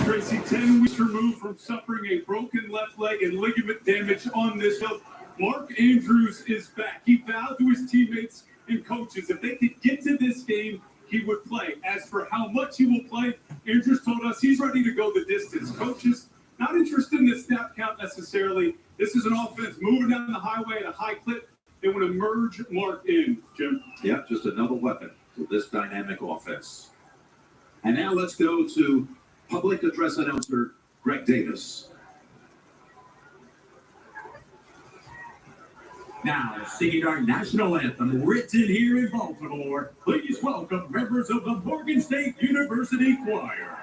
Tracy, 10 weeks removed from suffering a broken left leg and ligament damage on this field. Mark Andrews is back. He vowed to his teammates and coaches if they could get to this game, he would play. As for how much he will play, Andrews told us he's ready to go the distance. Coaches, not interested in the snap count necessarily. This is an offense moving down the highway at a high clip. They want to merge Mark in, Jim. Yeah, just another weapon to this dynamic offense. And now let's go to public address announcer Greg Davis. Now, singing our national anthem, written here in Baltimore, please welcome members of the Morgan State University Choir.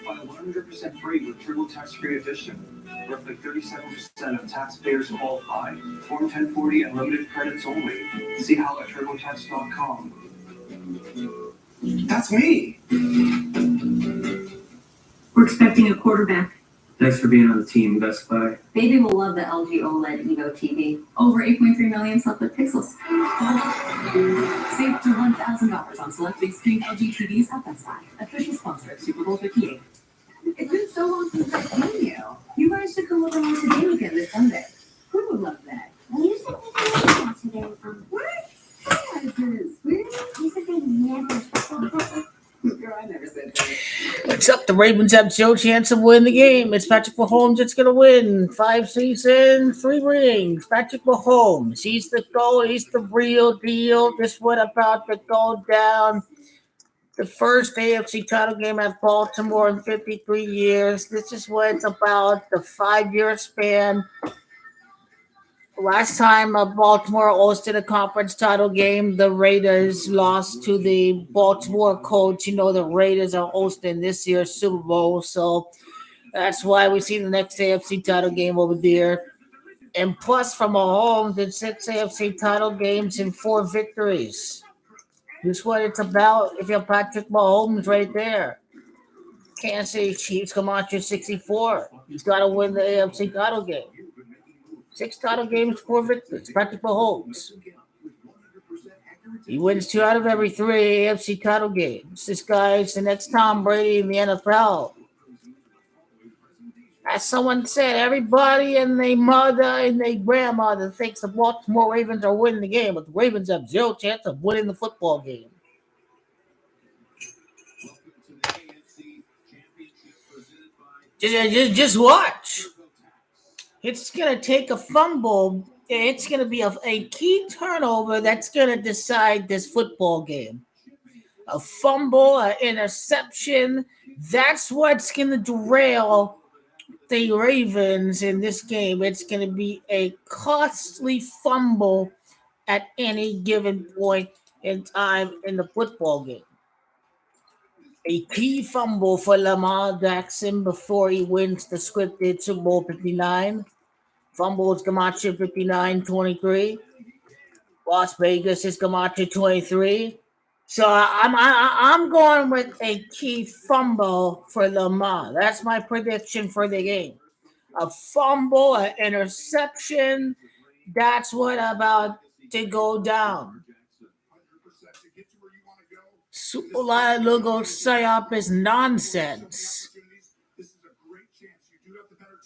File 100% free with TurboTax Free Edition. Roughly 37% of taxpayers qualify. Form 1040 and limited credits only. See how at TurboTax.com. That's me! We're expecting a quarterback. Thanks for being on the team, Best Buy. Baby will love the LG OLED Evo TV. Over 8.3 million self-lit pixels. Save up to $1,000 on select big screen LG TVs at Best Buy. Official sponsor of Super Bowl 58. It's been so long since I've seen you. You guys should come over on today weekend this Sunday. We would love that. You said we can today. What? Yeah, it is. Really? You said they never. Girl, I never said that. What's up? The Ravens have no chance to win the game. It's Patrick Mahomes that's going to win. 5 seasons, 3 rings. Patrick Mahomes. He's the GOAT. He's the real deal. This what about to go down. The first AFC title game at Baltimore in 53 years. This is what it's about. The 5-year span. Last time Baltimore hosted a conference title game, the Raiders lost to the Baltimore Colts. You know, the Raiders are hosting this year's Super Bowl, so that's why we see the next AFC title game over there. And plus, from Mahomes, it's 6 AFC title games and 4 victories. This is what it's about. If you're Patrick Mahomes right there. Kansas City Chiefs come out to 64. He's got to win the AFC title game. 6 title games, 4 victories. Patrick Mahomes. He wins 2 out of every 3 AFC title games. This guy's the next Tom Brady in the NFL. As someone said, everybody and their mother and their grandmother thinks the Baltimore Ravens are winning the game, but the Ravens have 0 chance of winning the football game. Just watch. It's going to take a fumble. It's going to be a key turnover that's going to decide this football game. A fumble, an interception, that's what's going to derail the Ravens in this game. It's going to be a costly fumble at any given point in time in the football game. A key fumble for Lamar Jackson before he wins the scripted Super Bowl 59. Fumbles Camacho 59-23. Las Vegas is Camacho 23. So I'm going with a key fumble for Lamar. That's my prediction for the game. A fumble, an interception. That's what about to go down. Super logo PSYOP is nonsense.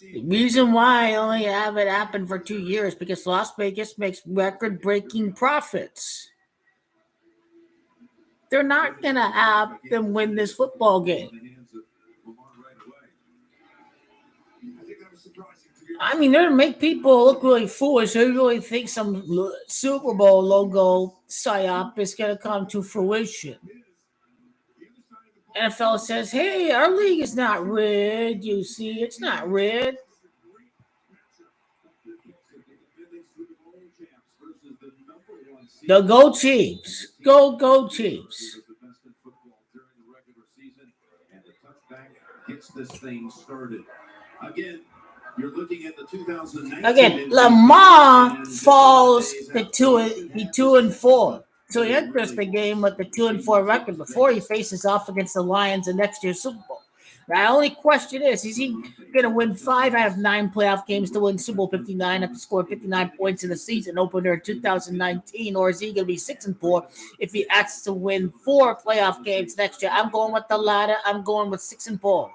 The reason why I only have it happen for 2 years because Las Vegas makes record-breaking profits. They're not going to have them win this football game. I mean, they're going to make people look really foolish. They really think some Super Bowl logo PSYOP is going to come to fruition. NFL says, hey, our league is not rigged. You see, it's not rigged. Go Chiefs. Go Chiefs. Gets this thing started. Again, you're looking at the 2019. Again, Lamar falls to 2-4. So he enters the game with the 2-4 record before he faces off against the Lions in next year's Super Bowl. Now, the only question is he going to win 5 out of 9 playoff games to win Super Bowl 59 after scoring 59 points in the season opener in 2019, or is he going to be 6-4 if he asks to win 4 playoff games next year? I'm going with the latter. I'm going with 6-4.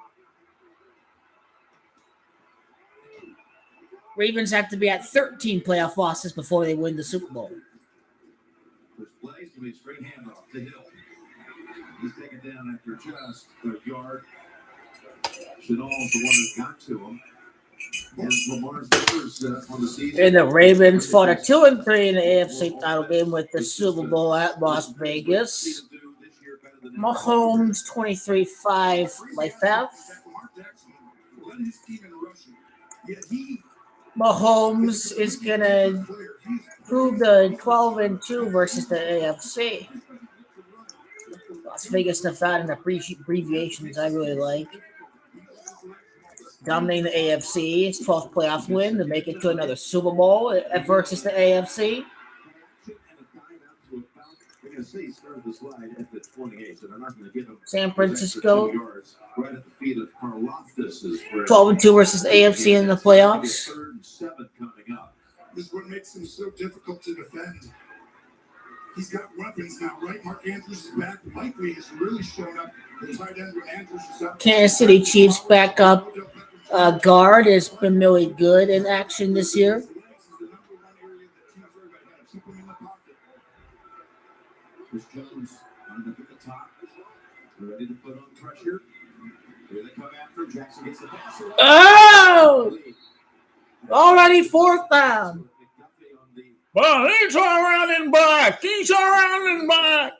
Ravens have to be at 13 playoff losses before they win the Super Bowl. First play is going to be a straight handoff to Hill. He's taken down after just a yard. Chanel's the one that got to him. Here's Lamar's numbers on the season. And the Ravens fought a 2-3 in the AFC title game with the Super Bowl at Las Vegas. Mahomes 23-5 life half. Mahomes is gonna prove the 12-2 versus the AFC. Las Vegas, Nevada, and abbreviations I really like. Dominating the AFC, its 12th playoff win to make it to another Super Bowl versus the AFC. San Francisco, 12-2 versus the AFC in the playoffs. This is what makes him so difficult to defend. He's got weapons now, right? Mark Andrews is back. Likely has really shown up. The tight end when Andrews is up. Kansas City Chiefs backup guard has been really good in action this year. Chris Jones on the top, ready to put on pressure. Here they come after. Jackson gets the pass. Oh! Already 4th down. Well, he's our running back. He's our running back.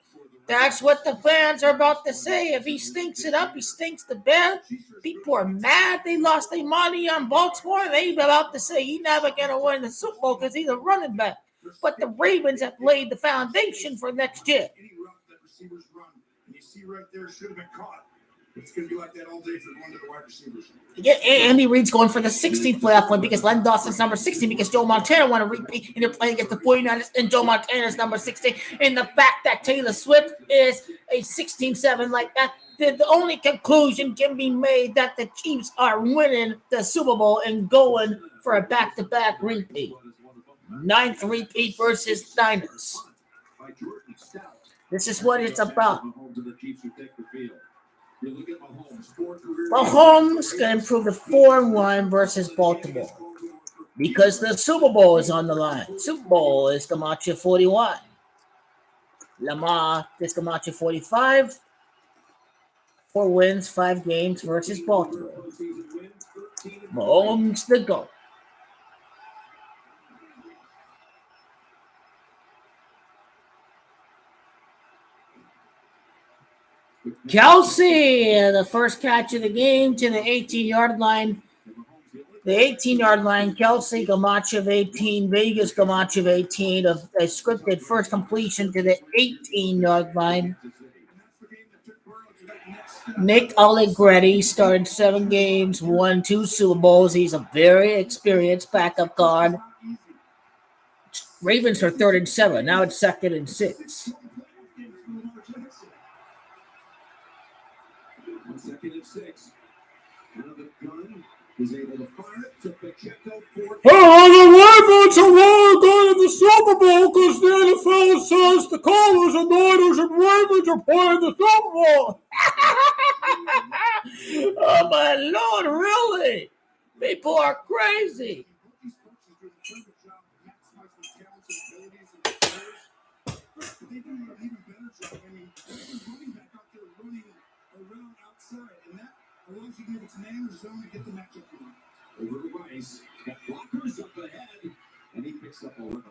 That's what the fans are about to say. If he stinks it up, he stinks the bed. People are mad. They lost their money on Baltimore. They about to say he's never going to win the Super Bowl because he's a running back. But the Ravens have laid the foundation for next year. Any route that receivers run, and you see right there, should have been caught. It's going to be like that all day for one of the wide receivers. Yeah, Andy Reid's going for the 16th playoff win because Len Dawson's number 16 because Joe Montana want to repeat and they're playing against the 49ers and Joe Montana's number 16. And the fact that Taylor Swift is a 16-7 like that, the only conclusion can be made that the Chiefs are winning the Super Bowl and going for a back-to-back repeat. 9th repeat versus Niners. This is what it's about. Mahomes can improve to 4-1 versus Baltimore because the Super Bowl is on the line. Super Bowl is Camacho 41. Lamar is Camacho 45. 4 wins, 5 games versus Baltimore. Mahomes the GOAT. Kelsey, the first catch of the game to the 18-yard line. The 18-yard line, Kelsey Gamache of 18, Vegas Gamache of 18, a scripted first completion to the 18-yard line. Nick Allegretti started 7 games, won 2 Super Bowls. He's a very experienced backup guard. Ravens are 3rd and 7. Now it's 2nd and 6. 2nd and 6. Out of the gun is able to fire it to Pacheco. Oh, the Ravens are going to the Super Bowl because the NFL says the Cowboys and Niners and Ravens are playing the Super Bowl. Oh, my Lord, really? People are crazy. They do an even better job. I mean, there's a running back out there running around outside, and that allows you to get its man or zone to get the matchup going. Over to Rice. Got blockers up ahead, and he picks up a one.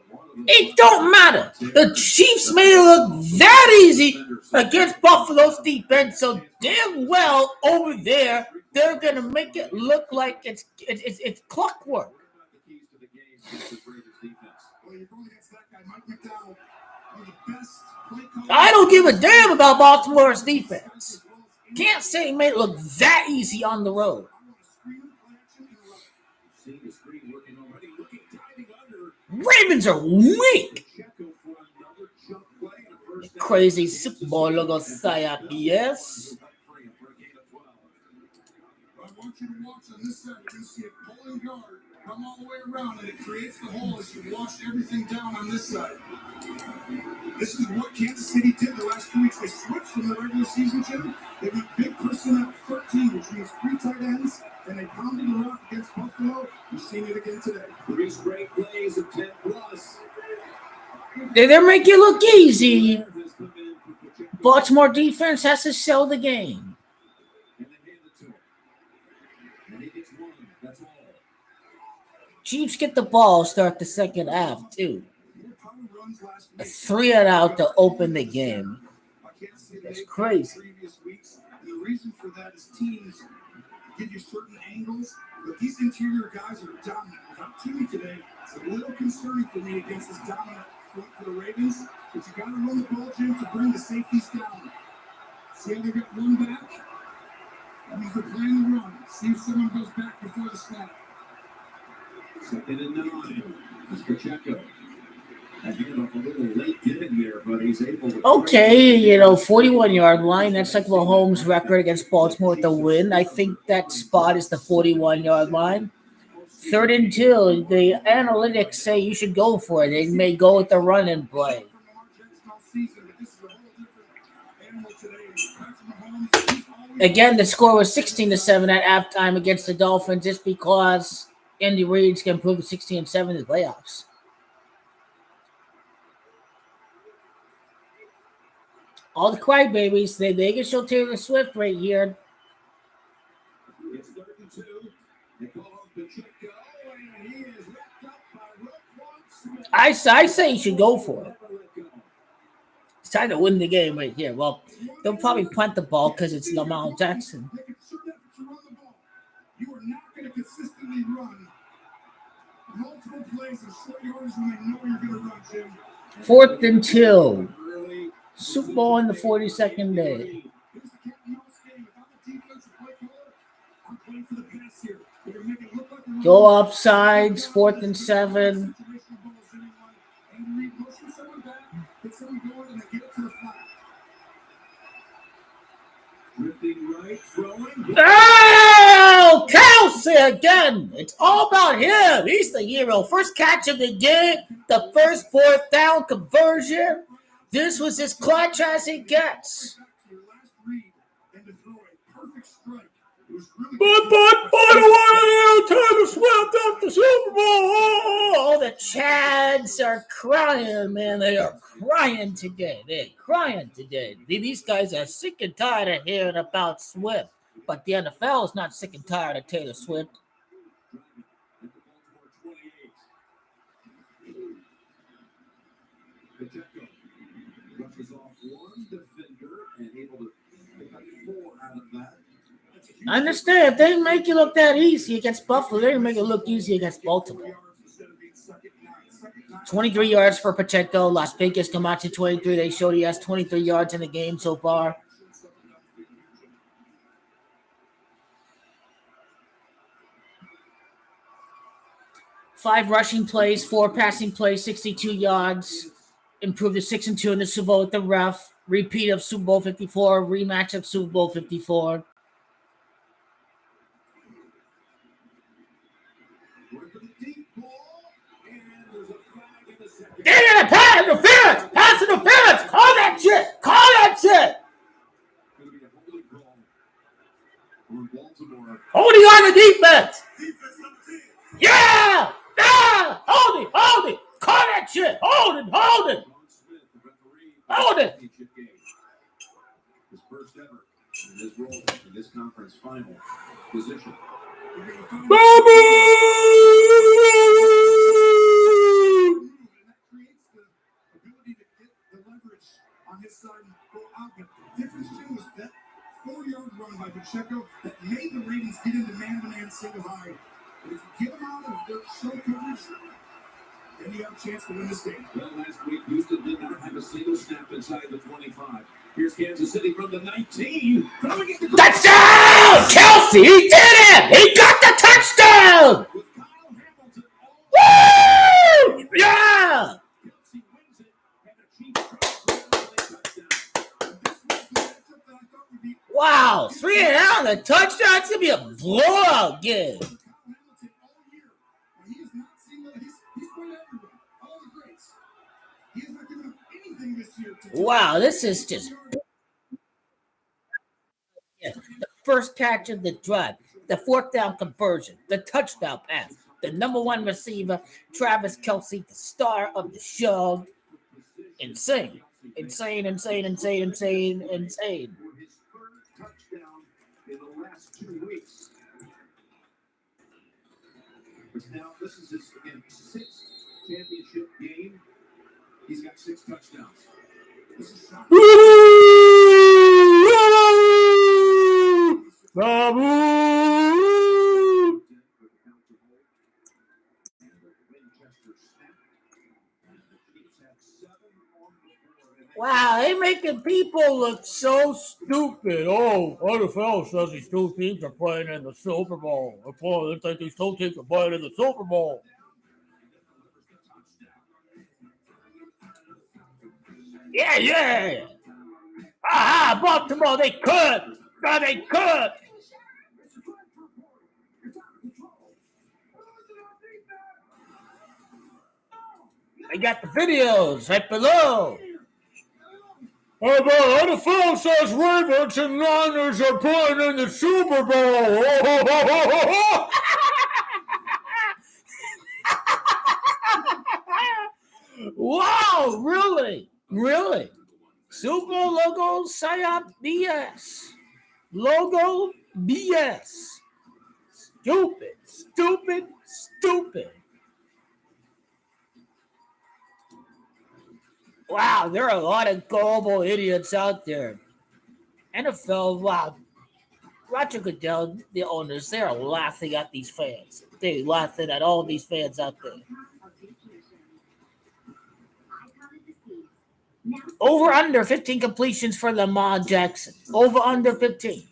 It don't matter. The Chiefs made it look that easy against Buffalo's defense, so damn well over there they're gonna make it look like it's clockwork. What about the keys to the game against this Ravens defense? Well, you're going against that guy, Mike McDowell, one of the best play callers. I don't give a damn about Baltimore's defense. Can't say he made it look that easy on the road. Seeing the screen working already, looking, diving under. Ravens are weak. Pacheco for another jump play and a first down. Crazy Super Bowl logo PSYOP, yes. I want you to watch on this side. You're going to see a pulling guard come all the way around, and it creates the hole as you wash everything down on this side. This is what Kansas City did the last 2 weeks. They switched from the regular season, Jim. They went big personnel 13, which means 3 tight ends, and they pounded the rock against Buffalo. You've seen it again today. 3 straight plays of 10 plus. They're making it look easy. Baltimore defense has to sell the game. And they hand it to him. And he gets 1. That's all. Chiefs get the ball, start the second half, too. A 3 and out to open the game. That's crazy. The reason for that is teams give you certain angles, but these interior guys are dominant. Without Timmy today, it's a little concerning for me against this dominant front for the Ravens. But you got to run the ball, Jim, to bring the safeties down. See how they got one back? That means they're playing the run. See if someone goes back before the snap. 2nd and 9. That's Pacheco. That handoff a little late getting there, but he's able to. Okay, 41-yard line. That's like Mahomes' record against Baltimore with the win. I think that spot is the 41-yard line. 3rd and 2. The analytics say you should go for it. They may go with the run and play. Again, the score was 16-7 at halftime against the Dolphins, just because Andy Reid's can improve to 16-7 in the playoffs. All the crybabies, they can show Taylor Swift right here. It's 3rd and 2. They call on Pacheco, and he is wrapped up by Roquan Smith. I say you should go for it. It's time to win the game right here. Well, they'll probably punt the ball because it's Lamar Jackson. They can certain effort to run the ball. You are not going to consistently run multiple plays and short yards when they know you're going to run, Jim. 4th and 2. Super Bowl in the 42nd day. Go up sides, 4th and 7. Oh, Kelsey again. It's all about him. He's the hero. First catch of the game, the first 4th down conversion. This was as clutch as it gets. But Taylor Swift up the Super Bowl. Oh, the Chads are crying, man. They are crying today. They're crying today. These guys are sick and tired of hearing about Swift. But the NFL is not sick and tired of Taylor Swift. Rushes off one defender and able to pick up 4 out of that. I understand. If they didn't make you look that easy against Buffalo, they didn't make it look easy against Baltimore. 23 yards for Pacheco. Las Vegas Camacho 23. They showed he has 23 yards in the game so far. Five rushing plays, 4 passing plays, 62 yards. Improved to 6-2 in the Super Bowl with the ref. Repeat of Super Bowl 54. Rematch of Super Bowl 54. Get in the pass interference! Pass interference! Call that shit! Call that shit! Holding on the defense! Yeah! Yeah! Hold it! Hold it! Call that shit! Hold it! Hold it! Hold it! His first ever in his role in this conference final position. On his side and go out. But difference too is that 4-yard run by Pacheco that made the Ravens get into man-to-man single high. But if you get them out of their show coverage, then you have a chance to win this game. Well, last week, Houston did not have a single snap inside the 25. Here's Kansas City from the 19. Throwing it to Touchdown! Kelsey! He did it! He got the touchdown! with Kyle Hamilton. Woo! Yeah! Kelsey wins it, and the Chiefs try to touchdown. Wow! 3 and out on the touchdown. It's going to be a blowout game. Wow, this is just the first catch of the drive, the 4th down conversion, the touchdown pass, the number 1 receiver, Travis Kelsey, the star of the show. Insane. Insane, insane, insane, insane, insane. His third touchdown in the last 2 weeks. But now this is his, again, 6th championship game. He's got 6 touchdowns. This is Wow, they making people look so stupid. Oh, NFL says these 2 teams are playing in the Super Bowl. Looks like these 2 teams are playing in the Super Bowl. Yeah, yeah. Aha, Baltimore, they could. No, they could. I got the videos right below. How about NFL says Ravens and Niners are playing in the Super Bowl? Wow, really? Really? Super Bowl logo, PSYOP BS. Logo BS. Stupid, stupid, stupid. Wow, there are a lot of gullible idiots out there. NFL, wow. Roger Goodell, the owners, they're laughing at these fans. They're laughing at all these fans out there. Over under 15 completions for Lamar Jackson. Over under 15.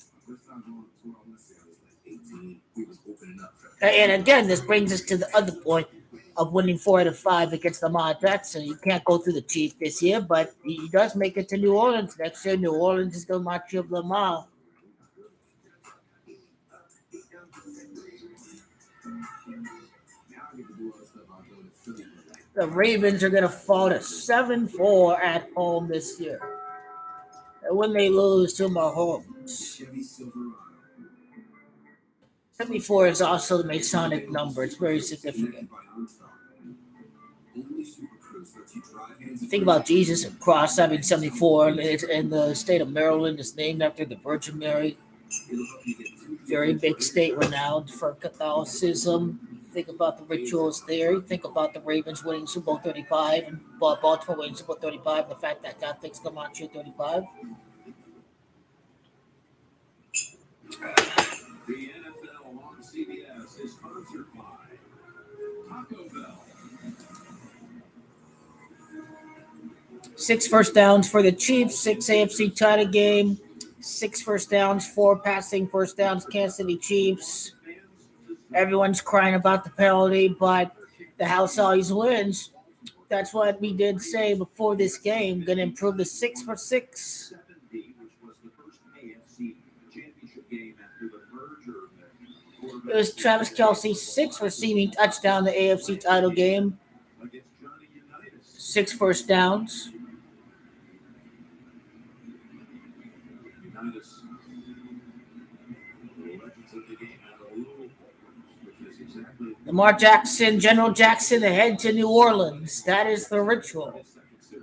And again, this brings us to the other point of winning 4 out of 5 against Lamar Jackson. You can't go through the Chiefs this year, but he does make it to New Orleans next year. New Orleans is going to march up Lamar. The Ravens are going to fall to 7-4 at home this year. And when they lose to Mahomes. 74 is also the Masonic number. It's very significant. Think about Jesus and cross having 74 in the state of Maryland. It's named after the Virgin Mary. Very big state renowned for Catholicism. Think about the rituals there. Think about the Ravens winning Super Bowl 35 and Baltimore winning Super Bowl 35 and the fact that Catholics come out here 35. The NFL on CBS is sponsored by Taco Bell. 6 first downs for the Chiefs, 6 AFC title game, 6 first downs, 4 passing first downs, Kansas City Chiefs. Everyone's crying about the penalty, but the house always wins. That's what we did say before this game. Going to improve to 6 for 6. Which was the first AFC championship game after the merger. It was Travis Kelce's 6th receiving touchdown in the AFC title game. Against Johnny Unitas. 6 first downs. Unitas. The legends of the game out of Louisville, which is exactly Lamar Jackson, General Jackson, ahead to New Orleans. That is the ritual.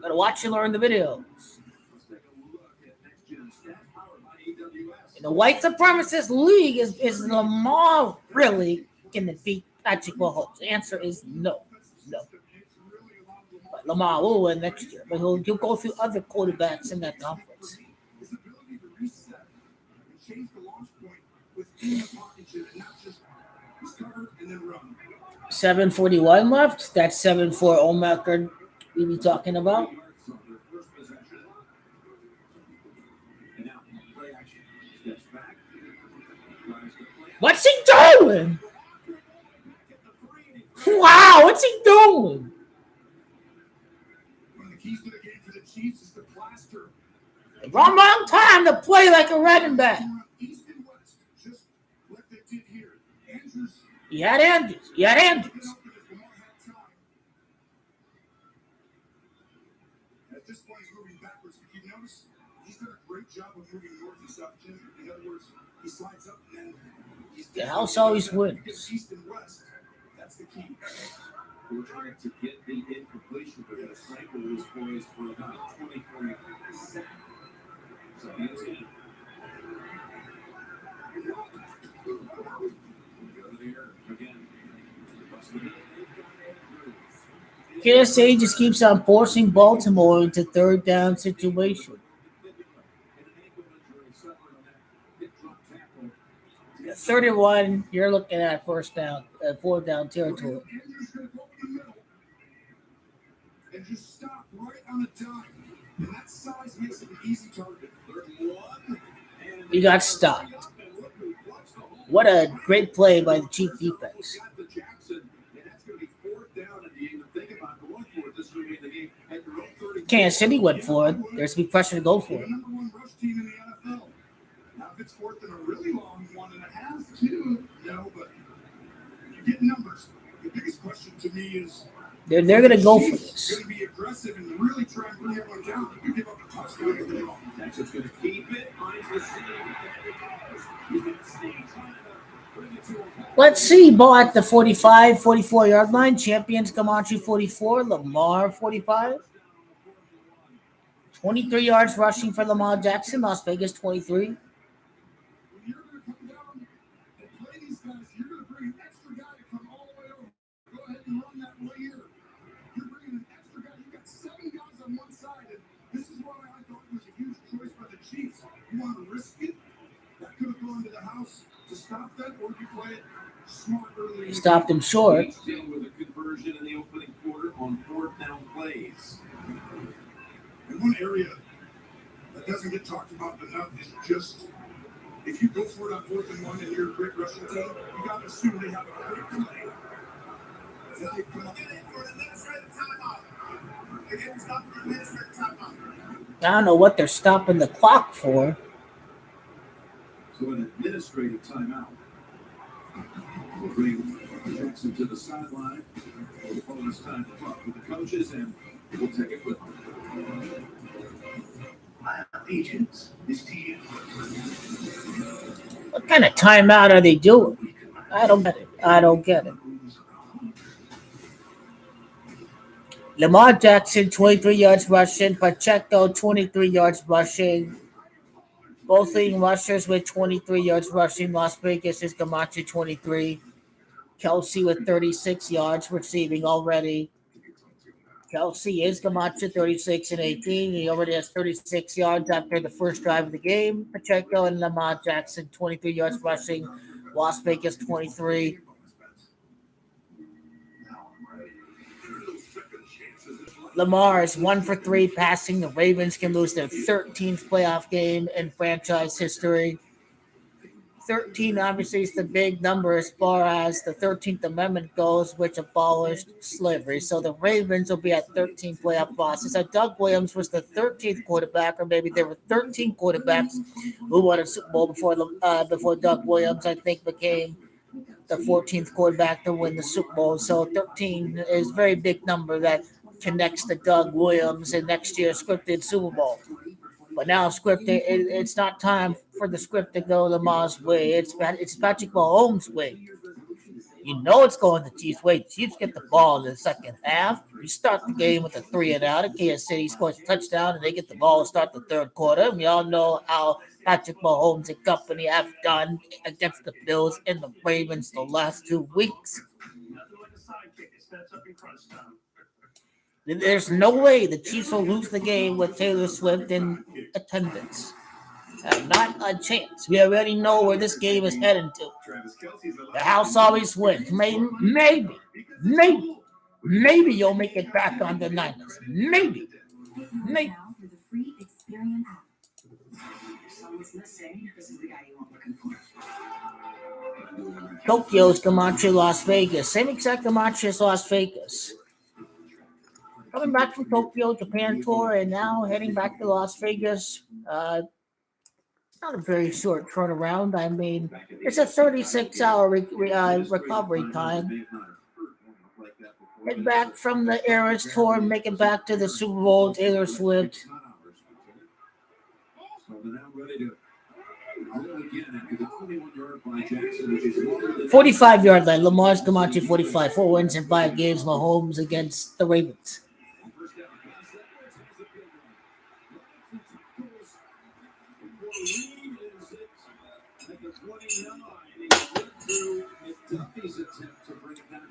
Gotta watch and learn the videos. Let's take a look at next gen stats powered by AWS. In the white supremacist league, is Lamar really going to beat Patrick Mahomes? The answer is no. No. But Lamar will win next year, but he'll go through other quarterbacks in that conference. His ability to reset and change the launch point within the pocket and not just discover and then run. 7:41 left. That's 7-4 Olmaker we be talking about. What's he doing? Wow, what's he doing? One of the keys to the game for the Chiefs is the plaster. Wrong time to play like a running back. East and West, just like they did here. Andrews. You had Andrews. Lamar had time. At this point, he's moving backwards. If you notice, he's done a great job of moving north and south. In other words, he slides up and then he's The house always wins. East and West. That's the key. We're trying to get the incompletion because Frankel was poised for about 23 seconds. So that's it. KSA just keeps on forcing Baltimore into third down situation. 31, you're looking at fourth down territory. And just stop right on the dime. And that size makes it an easy target. You got stopped. What a great play by the Chief defense. Kansas City went for it. There's to be pressure to go for it. Number one rush team in the NFL. Now, if it's fourth and a really long 1.5, too, no, but you get numbers. The biggest question to me is They're going to go for this. going to be aggressive and really try and bring everyone down. You could give up a touchdown if they don't. Jackson's going to keep it. Finds the seam. He's going to stay trying to bring it to a Let's see. Ball at the 45, 44-yard line. Champions Camacho 44. Lamar 45. 23 yards rushing for Lamar Jackson. Las Vegas 23. When you're going to come down and play these guys, you're going to bring an extra guy to come all the way over. Go ahead and run that right here. You're bringing an extra guy. You got 7 guys on one side, and this is why I thought it was a huge choice by the Chiefs. You want to risk it? That could have gone to the house to stop that, or you play it smart early. Stopped him short. Still with a conversion in the opening quarter on fourth down plays. And one area that doesn't get talked about enough is just if you go for it on 4th and 1 and you're a great rushing team, you got to assume they have a great play. Then they come up. I don't know what they're stopping the clock for. So an administrative timeout will bring Jackson to the sideline. We'll call this time to talk with the coaches, and we'll take a quick one. Agents, this team. What kind of timeout are they doing? I don't get it. Lamar Jackson, 23 yards rushing. Pacheco, 23 yards rushing. Both leading rushers with 23 yards rushing. Las Vegas is Camacho, 23. Kelsey with 36 yards receiving already. Kelsey is Camacho, 36 and 18. He already has 36 yards after the first drive of the game. Pacheco and Lamar Jackson, 23 yards rushing. Las Vegas 23. Lamar is 1 for 3 passing. The Ravens can lose their 13th playoff game in franchise history. 13 obviously is the big number as far as the 13th Amendment goes, which abolished slavery. So the Ravens will be at 13 playoff losses. Doug Williams was the 13th quarterback, or maybe there were 13 quarterbacks who won a Super Bowl before Doug Williams, I think, became the 14th quarterback to win the Super Bowl. So 13 is a very big number that connects to Doug Williams in next year's scripted Super Bowl. But now scripted, it's not time for the script to go Lamar's way. It's Patrick Mahomes' way. You know it's going the Chiefs' way. The Chiefs get the ball in the second half. You start the game with a 3-and-out. Kansas City scores a touchdown, and they get the ball to start the third quarter. And we all know how Patrick Mahomes and company have done against the Bills and the Ravens the last 2 weeks. There's no way the Chiefs will lose the game with Taylor Swift in attendance. Not a chance. We already know where this game is heading to. The house always wins. Maybe you'll make it back on the Niners. Maybe. Tokyo's Camacho, Las Vegas. Same exact Camacho as Las Vegas. Coming back from Tokyo, Japan tour, and now heading back to Las Vegas. Not a very short turnaround. I mean, it's a 36-hour recovery time. Head back from the Eras tour and make it back to the Super Bowl, Taylor Swift. 45-yard line. Lamar's Camacho 45. 4 wins in 5 games. Mahomes against the Ravens.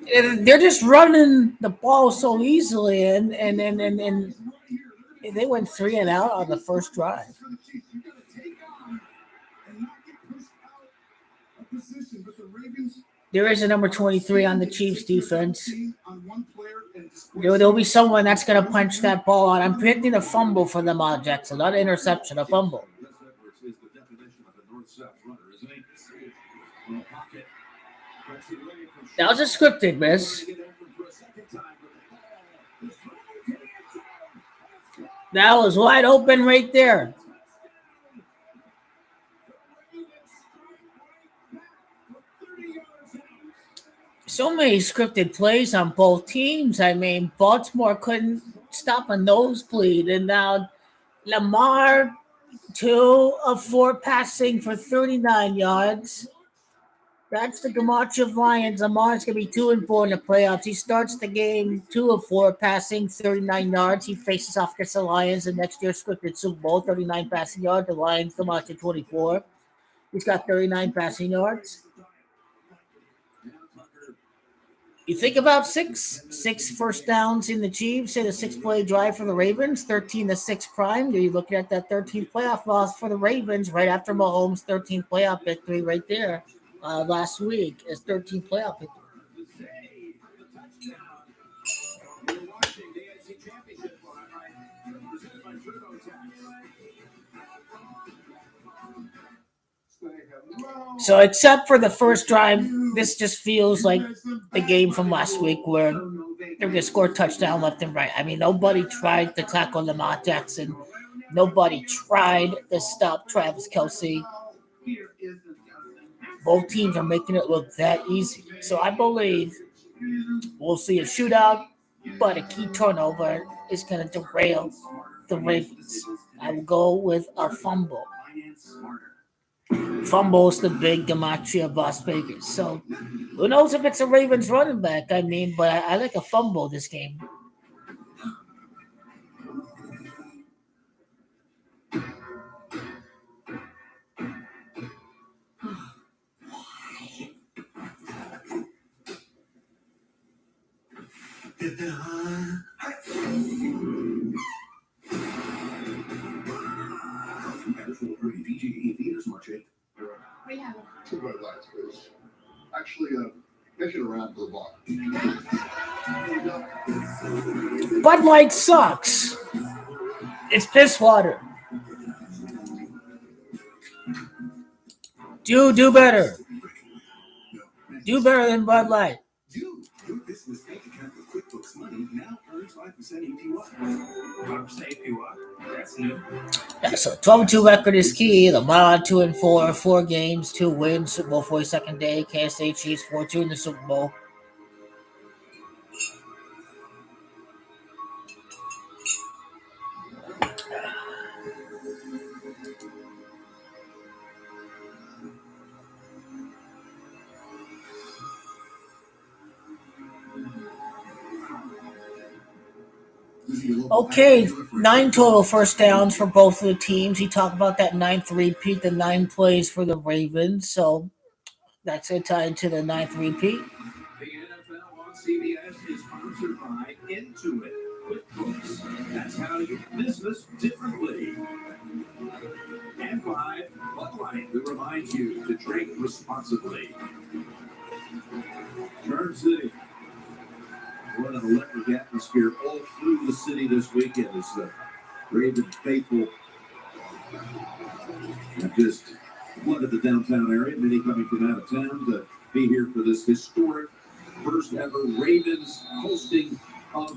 They're just running the ball so easily, and they went 3-and-out on the first drive. There is a number 23 on the Chiefs defense. There'll be someone that's going to punch that ball out. I'm predicting a fumble for Lamar Jackson, not an interception, a fumble. That was a scripted miss. That was wide open right there. So many scripted plays on both teams. I mean, Baltimore couldn't stop a nosebleed. And now Lamar, 2 of 4 passing for 39 yards. That's the Camacho Lions. Lamar's going to be 2 and 4 in the playoffs. He starts the game 2 of 4 passing, 39 yards. He faces off against the Lions in next year's scripted Super Bowl, 39 passing yards. The Lions, Camacho 24. He's got 39 passing yards. You think about six first downs in the Chiefs and a 6-play drive for the Ravens, 13-6 prime. You're looking at that 13th playoff loss for the Ravens right after Mahomes' 13th playoff victory right there last week as 13th playoff victory. So except for the first drive, this just feels like the game from last week where they're going to score a touchdown left and right. I mean, nobody tried to tackle Lamar Jackson. Nobody tried to stop Travis Kelce. Both teams are making it look that easy. So I believe we'll see a shootout, but a key turnover is going to derail the Ravens. I will go with a fumble. Fumbles the big gematria of Las Vegas. So who knows if it's a Ravens running back? I mean, but I like a fumble this game. We have it. 2 red lights, please. Actually, make it around the block. Bud Light sucks. It's piss water. Do better. Do better than Bud Light. Your business bank account with QuickBooks Money now earns 5% APY. 5% APY? That's new. Yeah, so 12-2 record is key. Lamar 2-4, 4 games, 2 wins, Super Bowl 42nd day. Kansas State Chiefs 4-2 in the Super Bowl. Okay, 9 total first downs for both of the teams. He talked about that 9th repeat, the 9 plays for the Ravens. So that's a tie into the 9th repeat. The NFL on CBS is sponsored by Intuit QuickBooks. That's how you do business differently. And by Bud Light, who reminds you to drink responsibly. Turn City. What an electric atmosphere all through the city this weekend as the Ravens faithful have just flooded the downtown area. Many coming from out of town to be here for this historic first ever Ravens hosting of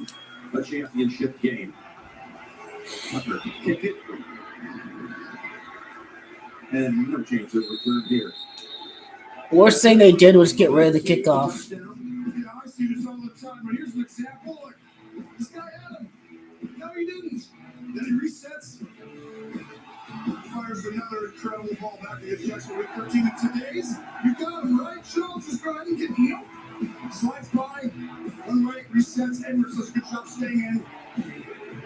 a championship game. Tucker kick it. And no chance of return here. Worst thing they did was get rid of the kickoff. Yeah, I see this all the time, but here's an example. Look, this guy had him. No, he didn't. Then he resets. Fires another incredible ball back against Jackson with 13 in today's. You got him, right? Schultz just go ahead and get nope. Slides by. One right, resets. Edwards does a good job staying in.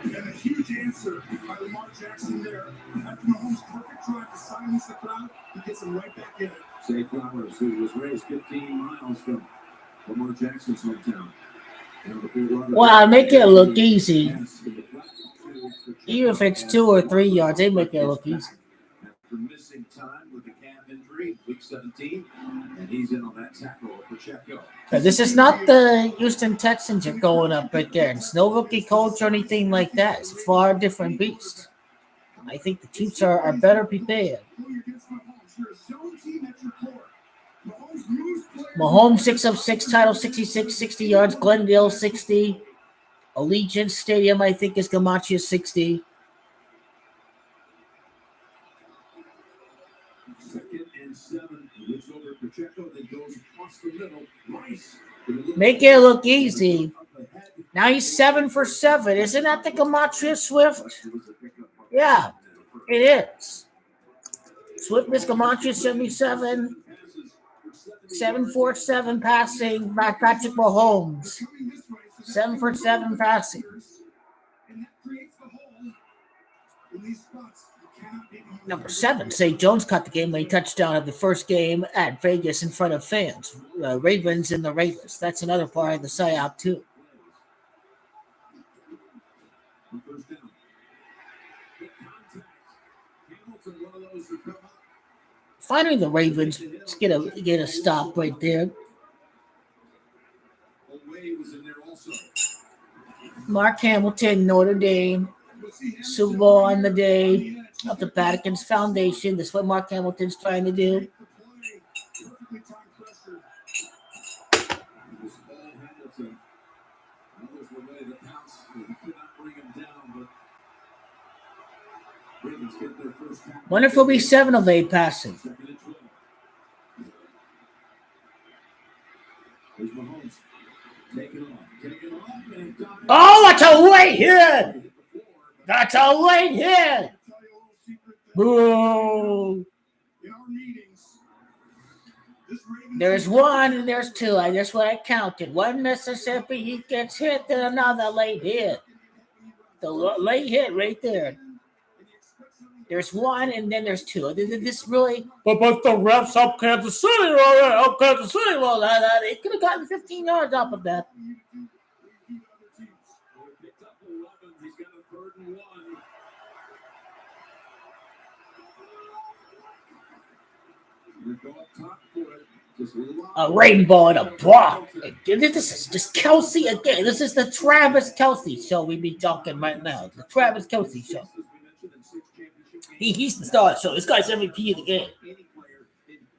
And a huge answer by Lamar Jackson there. After Mahomes' perfect drive to silence the crowd, he gets him right back in it. Zay Flowers, who was raised 15 miles from Lamar Jackson's hometown. Wow, make it look easy. Even if it's 2 or 3 yards, they make it look easy. After missing time with the calf injury, week 17, and he's in on that tackle for Pacheco. This is not the Houston Texans you're going up right there. It's no rookie coach or anything like that. It's a far different beast. I think the Chiefs are better prepared. Mahomes 6 of 6, title 66, 60 yards. Glendale 60. Allegiant Stadium, I think, is Camacho 60. Second and 7, looks over Pacheco, then goes across the middle. Rice. Make it look easy. Now he's 7 for 7. Isn't that the Camacho Swift? Yeah, it is. Swift is Camacho 77. 7 for 7 passing by Patrick Mahomes. 7 for 7 passing. Number 7, St. Jones caught the game-winning touchdown of the first game at Vegas in front of fans. Ravens and the Raiders. That's another part of the PSYOP too. Finally, the Ravens get a stop right there. Mark Hamilton, Notre Dame, Super Bowl on the day of the Vatican's foundation. That's what Mark Hamilton's trying to do. Wonder if he'll be 7 of 8 passing. Oh, that's a late hit! That's a late hit! Boo! There's 1 and there's 2. I just what I counted. 1 Mississippi, he gets hit, then another late hit. The late hit right there. There's 1 and then there's 2. This really, but the refs help Kansas City. Help Kansas City. Well, they could have gotten 15 yards off of that. A rainbow and a block. This is just Kelsey again. This is the Travis Kelsey show we be talking right now. The Travis Kelsey show. He's the star show. This guy's MVP of the game.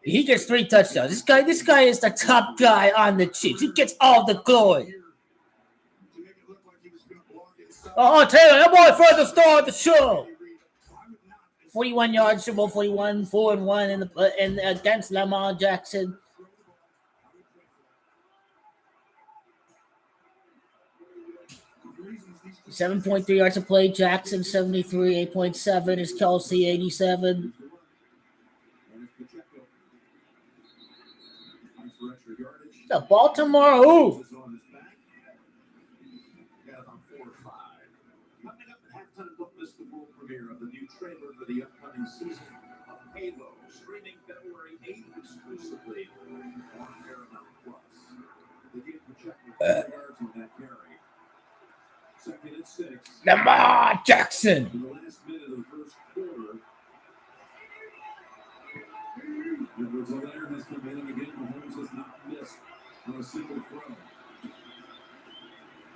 He gets 3 touchdowns. This guy is the top guy on the Chiefs. He gets all the glory. Oh, Taylor, that boy for the star of the show. 41 yards, Super Bowl 41, 4-1 in against Lamar Jackson. $7.3 yards to play. Jackson 73, 8.7 is Kelsey 87. The Baltimore who? Of the new trailer for the upcoming season of Halo, streaming February 8th exclusively on Paramount Plus. The game projected 4 yards on that carry. Second and 6. Lamar Jackson. In the last minute of the first quarter, Edwards-Helaire has come in, and again, Mahomes has not missed on a single throw.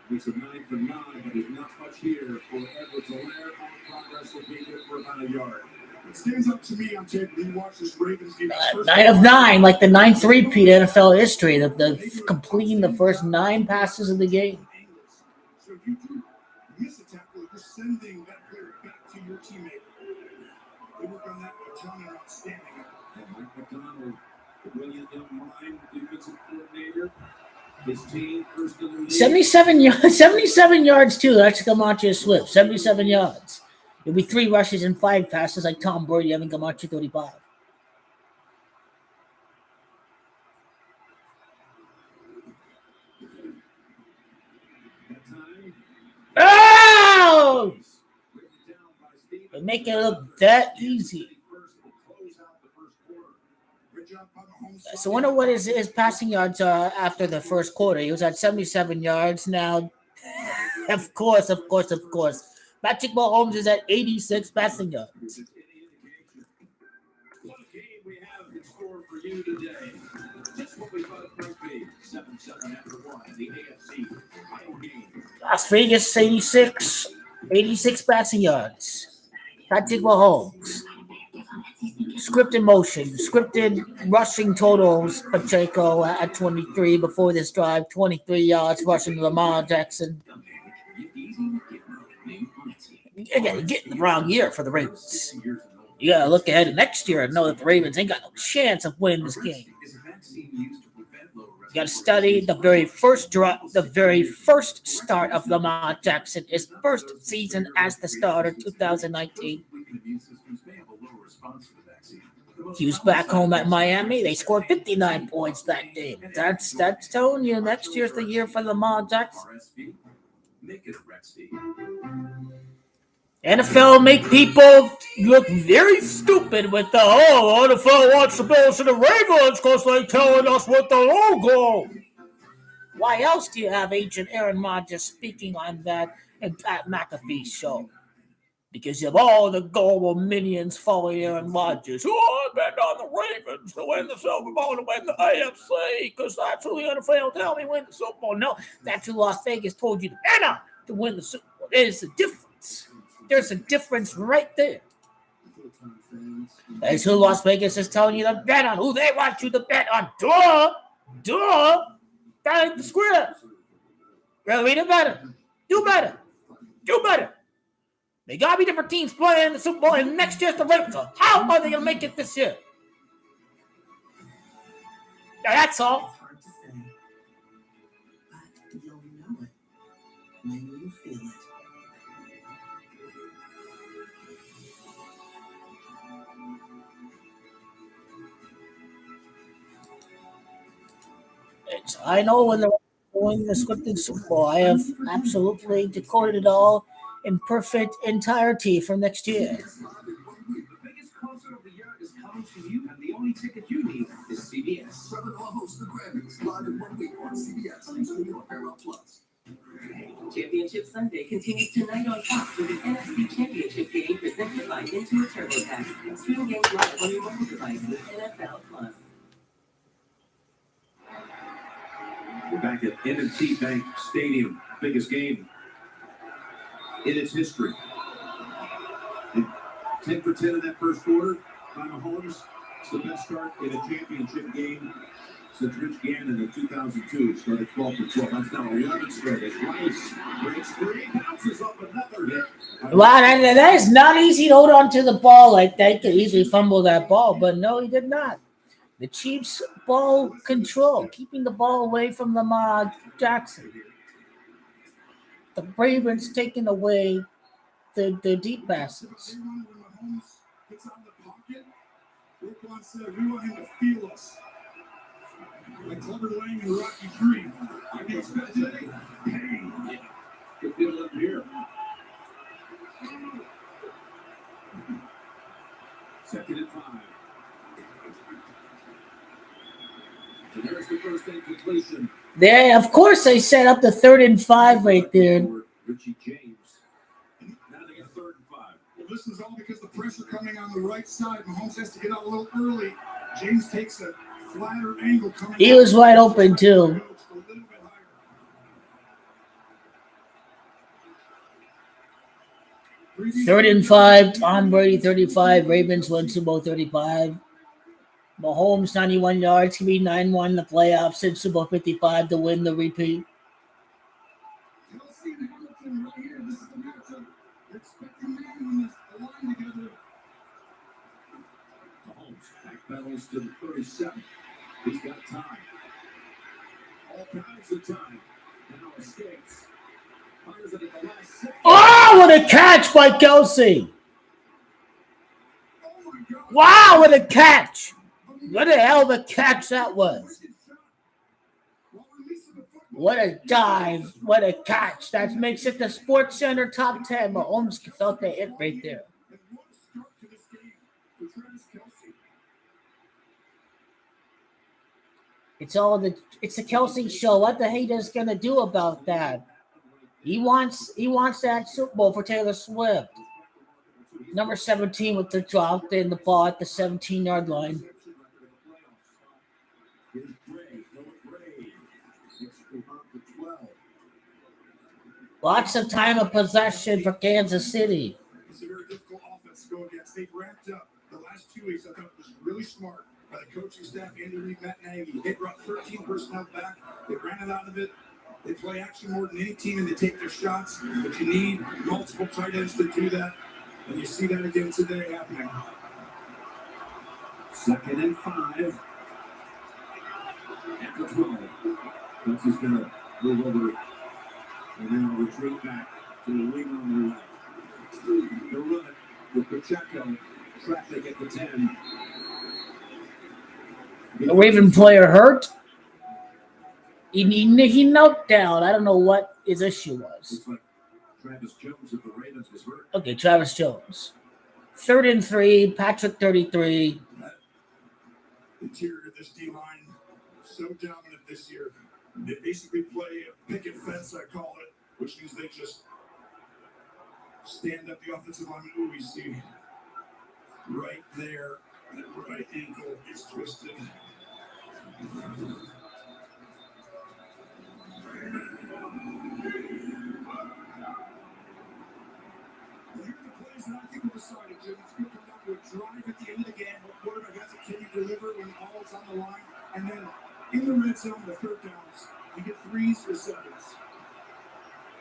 Makes it 9 for 9, but there's not much here for Edwards-Helaire. On progress will be good for about a yard. It stands up to me. I'm taking you watch this Ravens game. 9 of 9, like the 9-3-peat NFL history. The completing the first 9 passes of the game. So if you do miss a tackle, you're sending that player back to your teammate. They work on that. McDonald outstanding. And Mike McDonald, the brilliant young mind defensive coordinator. His team first in the league. 77 yards too. That's Camacho Swift. 77 yards. It'll be 3 rushes and 5 passes like Tom Brady having Camacho 35. Oh! They make it look that easy. So I wonder what his passing yards are after the first quarter. He was at 77 yards now. Of course. Patrick Mahomes is at 86 passing yards. What a game we have in store for you today. Just what we thought it might be. 7-7 after 1 in the AFC final game. Las Vegas 86 passing yards. Patrick Mahomes. Scripted motion, scripted rushing totals. Pacheco at 23 before this drive, 23 yards rushing Lamar Jackson. Again, you're getting the wrong year for the Ravens. You gotta look ahead to next year and know that the Ravens ain't got no chance of winning this game. You gotta study the very first start of Lamar Jackson, his first season as the starter, 2019. He was back home at Miami. They scored 59 points that game. That's telling you next year's the year for Lamar Jackson. NFL make people look very stupid with the NFL wants to build to the Ravens because they telling us with the logo. Why else do you have Agent Aaron Rodgers speaking on that at Pat McAfee's show? Because you have all the global minions following Aaron Rodgers. Oh, I bet on the Ravens to win the Super Bowl, to win the AFC, because that's who the NFL tell me win the Super Bowl. No, that's who Las Vegas told you to bet on to win the Super Bowl. There's a difference. There's a difference right there. That's who Las Vegas is telling you to bet on, who they want you to bet on. Duh. That ain't the script. Read it better. Do better. They gotta be different teams playing in the Super Bowl, and next year's the Ravens. How are they gonna make it this year? Now, that's all. Hard to say, but you'll know it when you feel it. I know when they're going the scripted Super Bowl, I have absolutely decoded it all in perfect entirety for next year. The biggest concert of the year is coming to you, and the only ticket you need is CBS. Trevor Noah hosts the Grammys live in 1 week on CBS and streaming on Paramount Plus. Championship Sunday continues tonight on Fox with an NFC Championship game presented by by Intuit TurboTax. Stream games live on your mobile device with NFL Plus. We're back at M&T Bank Stadium. Biggest game in its history. And 10 for 10 in that first quarter by Mahomes. It's the best start in a championship game since Rich Gannon in 2002. It started 12 for 12. That's now 11 straight. As Rice breaks free, bounces off another hit. Wow, that is not easy to hold on to the ball like that. He could easily fumble that ball, but no, he did not. The Chiefs ball control, keeping the ball away from Lamar Jackson. The Ravens taking away the deep passes. Gets out of the pocket. Roquan said, we want him to feel us. Like Clubber Lang and Rocky III. I can expect today. Pain. Yeah. Good deal up here. Second and 5. And there's the first incompletion. There, of course, they set up the 3rd and 5 right there. Richie James. Now they got 3rd and 5. Well, this is all because the pressure coming on the right side. Mahomes has to get out a little early. James takes a flatter angle coming. He was wide open too. 3rd and 5, Tom Brady 35, Ravens win Super Bowl 35. Mahomes 91 yards, can be 9-1 in the playoffs in Super Bowl 55 to win the repeat. Kelsey and Hamilton right here. This is the matchup. They're expecting man when this line together. Mahomes backpedals to the 37. He's got time. All kinds of time. Now escapes. Fires it at the last second. Oh, what a catch by Kelsey! Oh my God. Wow, what a catch! What the hell of a catch that was! What a dive! What a catch! That makes it the Sports Center top 10. Mahomes felt the hit right there. It's the Kelsey show. What the haters gonna do about that? He wants that Super Bowl for Taylor Swift. Number 17 with the drop in the ball at the 17-yard line. Lots of time of possession for Kansas City. It's a very difficult offense to go against. They've ramped up the last 2 weeks. I thought it was really smart by the coaching staff, Andy Reid, Matt Nagy. They brought 13 personnel back. They ran it out of it. They play action more than any team, and they take their shots. But you need multiple tight ends to do that. And you see that again today happening. 2nd and 5. At the 12. Kelsey's going to move over and now retreat back to the wing on the left. They'll run it with Pacheco. Traffic at the 10. A Raven player hurt. He knelt down. I don't know what his issue was. Looks like Travis Jones of the Ravens was hurt. Okay, Travis Jones. 3rd and 3, Patrick 33. That interior of this D-line, so dominant this year. They basically play a picket fence, I call it, which means they just stand up the offensive line. Ooh, we see right there, that right ankle is twisted. And I think we decided, Jim, it's going to come down to a drive at the end of the game. What quarterback has it? Can you deliver when all is on the line? And then in the red zone, the 3rd downs, you get 3s for 7s.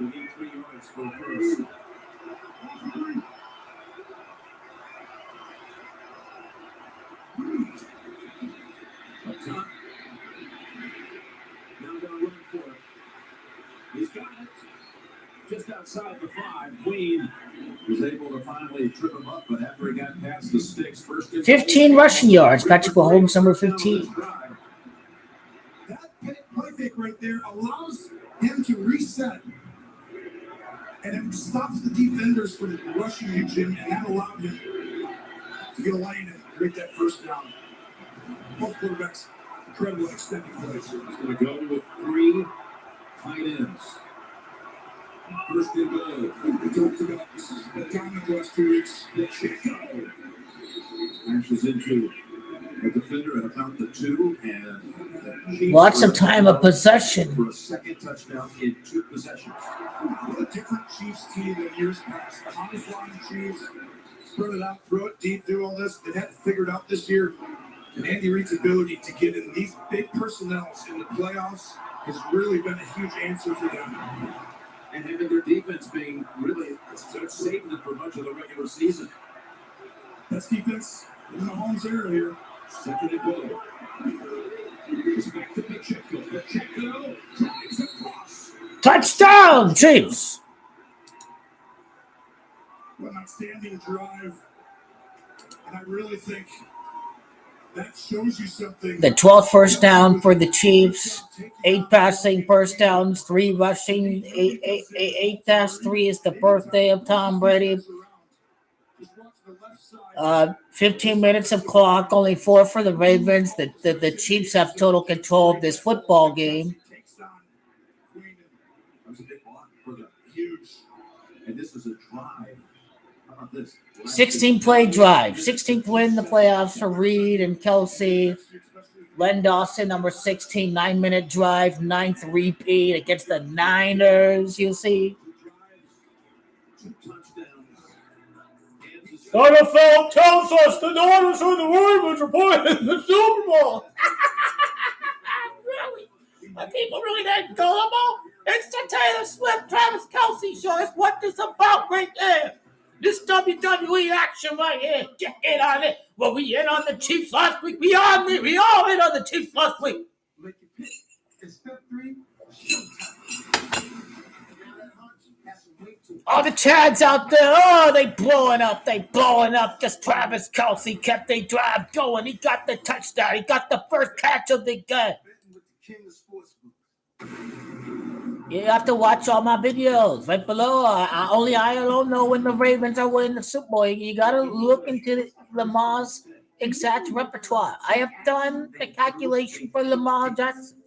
We need 3 yards for first. Up top. Now going to run for it. He's got it. Just outside the 5. Queen was able to finally trip him up, but after he got past the sticks, 15 rushing yards. Patrick Mahomes, number 15. That play fake right there allows him to reset. And it stops the defenders from rushing you, Jim, and that allowed him to get a lane and create that first down. Both quarterbacks, incredible extending plays. He's going to go with 3 tight ends. First and goal. We talked about the time the last 2 weeks. Chicago Ashes into a defender at about the 2, and the Chiefs Lots are of time of possession. for a second touchdown in 2 possessions. What a different Chiefs team than years past. Thomas line Chiefs, spread it out, throw it deep, do all this. They had to figure it out this year. And Andy Reid's ability to get in these big personnels in the playoffs has really been a huge answer for them. And having their defense being really saved them for much of the regular season. Best defense in the Mahomes era here. Second and goal. It's back to Pacheco. Pacheco drives across. Touchdown, Chiefs. What an outstanding drive. And I really think that shows you something. The 12th first down for the Chiefs. 8 passing first downs, 3 rushing. 8-3 is the birthday of Tom Brady. 15 minutes of clock, only 4 for the Ravens. The Chiefs have total control of this football game. That was a big block for the huge. And this is a drive. How about this? 16-play drive. 16th win in the playoffs for Reed and Kelsey. Len Dawson, number 16, 9-minute drive, 9th repeat against the Niners, you see. NFL tells us the Niners are the Ravens are playing in the Super Bowl. Really? Are people really that gullible? It's the Taylor Swift, Travis Kelsey show. It's what this about right there. This WWE action right here. Get in on it. Well, we in on the Chiefs last week. We all in on the Chiefs last week. Make your pick. It's step 3. All the Chads out there, oh, they blowing up. Just Travis Kelsey kept their drive going. He got the touchdown. He got the first catch of the game. You have to watch all my videos right below. Only I alone know when the Ravens are winning the Super Bowl. You got to look into Lamar's exact repertoire. I have done the calculation for Lamar Jackson.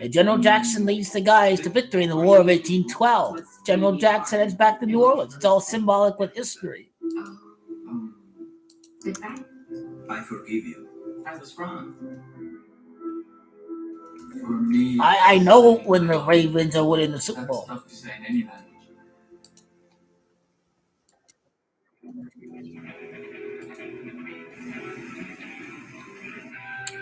And General Jackson leads the guys to victory in the War of 1812. General Jackson heads back to New Orleans. It's all symbolic with history. I forgive you. I was wrong. For me, I know when the Ravens are winning the Super Bowl. that's tough to say in any language.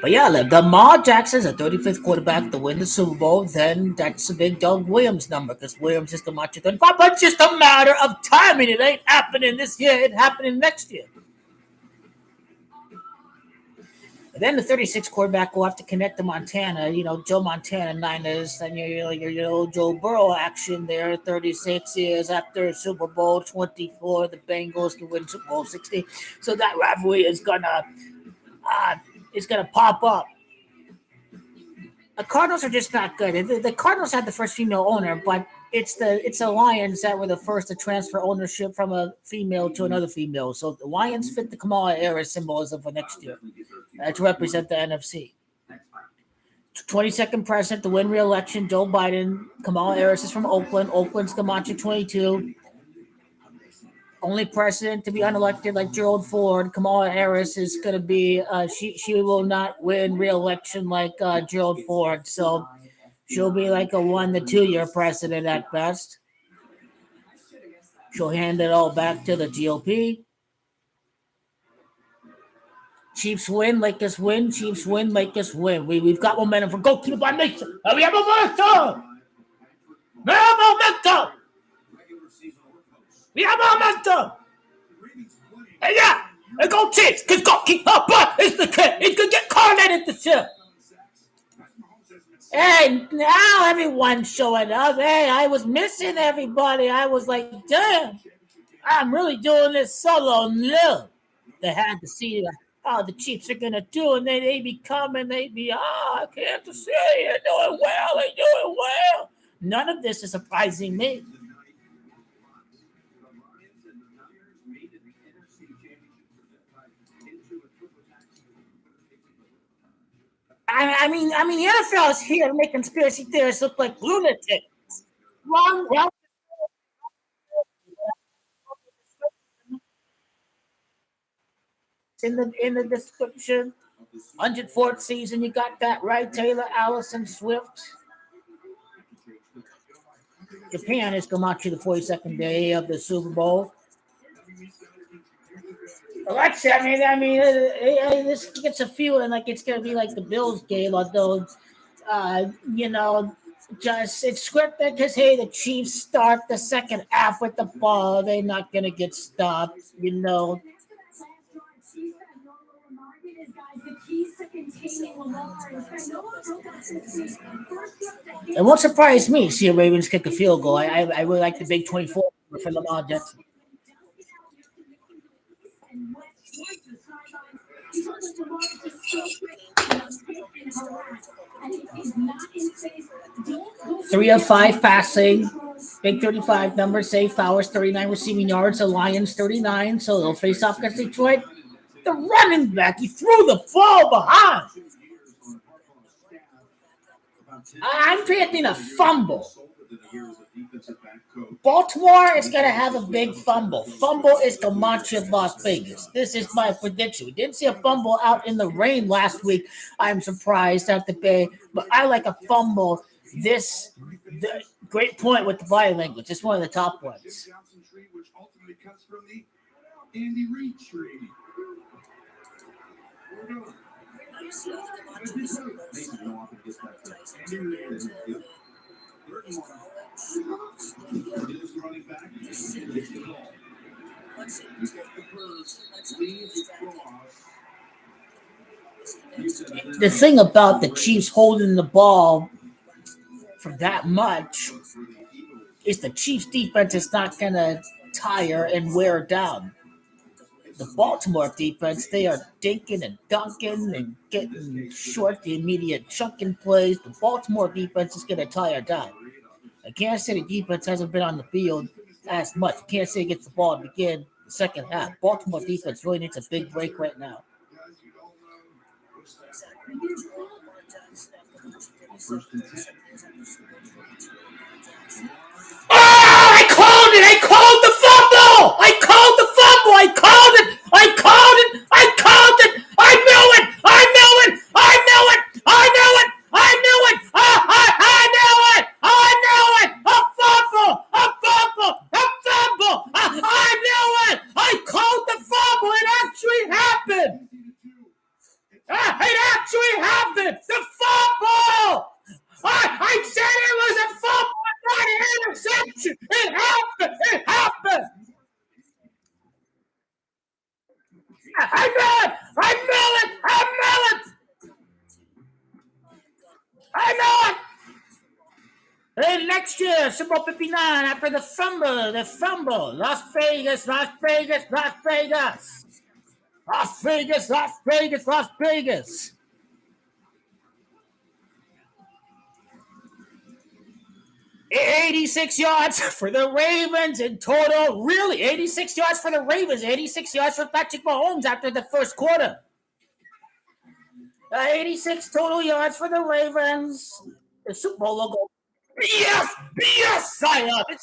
But yeah, Lamar Jackson's a 35th quarterback to win the Super Bowl. Then that's a big Doug Williams number because Williams is the match 35. But it's just a matter of timing. It ain't happening this year. It's happening next year. And then the 36th quarterback will have to connect to Montana. You know, Joe Montana, Niners, and your old Joe Burrow action there. 36 years after Super Bowl 24, the Bengals can win Super Bowl 60. So that rivalry is gonna pop up. The Cardinals are just not good. The Cardinals had the first female owner, but it's the Lions that were the first to transfer ownership from a female to another female. So the Lions fit the Kamala Harris symbolism for next year to represent the NFC. 22nd president to win re-election, Joe Biden. Kamala Harris is from Oakland. Oakland's Camacho 22. Only president to be unelected like Gerald Ford. Kamala Harris is going to be, she will not win re-election like Gerald Ford. So she'll be like a 1 to 2 year president at best. She'll hand it all back to the GOP. Chiefs win, Lakers win. Chiefs win, Lakers win. We've got momentum for goalkeeper by Nation. We have momentum. We have momentum. We have momentum. Hey, yeah. Let's go Chiefs. Let's go. Keep up. It's the kid. He's going to get cornered this year. Hey, now everyone's showing up. Hey, I was missing everybody. I was like, damn, I'm really doing this solo. No. They had to see how the Chiefs are going to do, and they be coming. They be, I can't see you. They're doing well. They're doing well. None of this is surprising me. I mean, the NFL is here to make conspiracy theorists look like lunatics. on. Well, in the description. 104th season, you got that right, Taylor Allison Swift. Japan is going to march to the 42nd day of the Super Bowl. Well, that's it. This gets a feeling like it's going to be like the Bills game, although, just it's scripted because, hey, the Chiefs start the second half with the ball. They're not going to get stopped, It won't surprise me to see a Ravens kick a field goal. I really like the big 24 for Lamar Jackson. Three of 5 passing, big 35 number, save Flowers 39 receiving yards, the Lions 39, so they'll face off against Detroit. The running back, he threw the ball behind. I'm predicting a fumble. Baltimore is going to have a big fumble. Fumble is the mantra of Las Vegas. This is my prediction. We didn't see a fumble out in the rain last week. I'm surprised at the Bay, but I like a fumble. Great point with the body language. It's one of the top ones. Which ultimately comes from the Andy Reid tree. The thing about the Chiefs holding the ball for that much is the Chiefs defense is not going to tire and wear down. The Baltimore defense, they are dinking and dunking and getting short the immediate chunking plays. The Baltimore defense is going to tire down. I can't say the defense hasn't been on the field as much. I can't say it gets the ball to begin the second half. Baltimore defense really needs a big break right now. Oh, I called it! I called the fumble! I called the fumble! I called it! I called it! I called it! I knew it! I knew it! I knew it! I knew it! I knew it! I knew it! I knew it! A fumble! A fumble! A fumble! I knew it! I called the fumble! It actually happened! It actually happened! The fumble! I said it was a fumble, not an interception. It happened. It happened. I knew it. I knew it. I knew it. I know it. And next year, Super Bowl 59, after the fumble. Las Vegas, Las Vegas, Las Vegas. Las Vegas, Las Vegas, Las Vegas. 86 yards for the Ravens in total. Really, 86 yards for the Ravens. 86 yards for Patrick Mahomes after the first quarter. 86 total yards for the Ravens. The Super Bowl logo. Yes, I love it.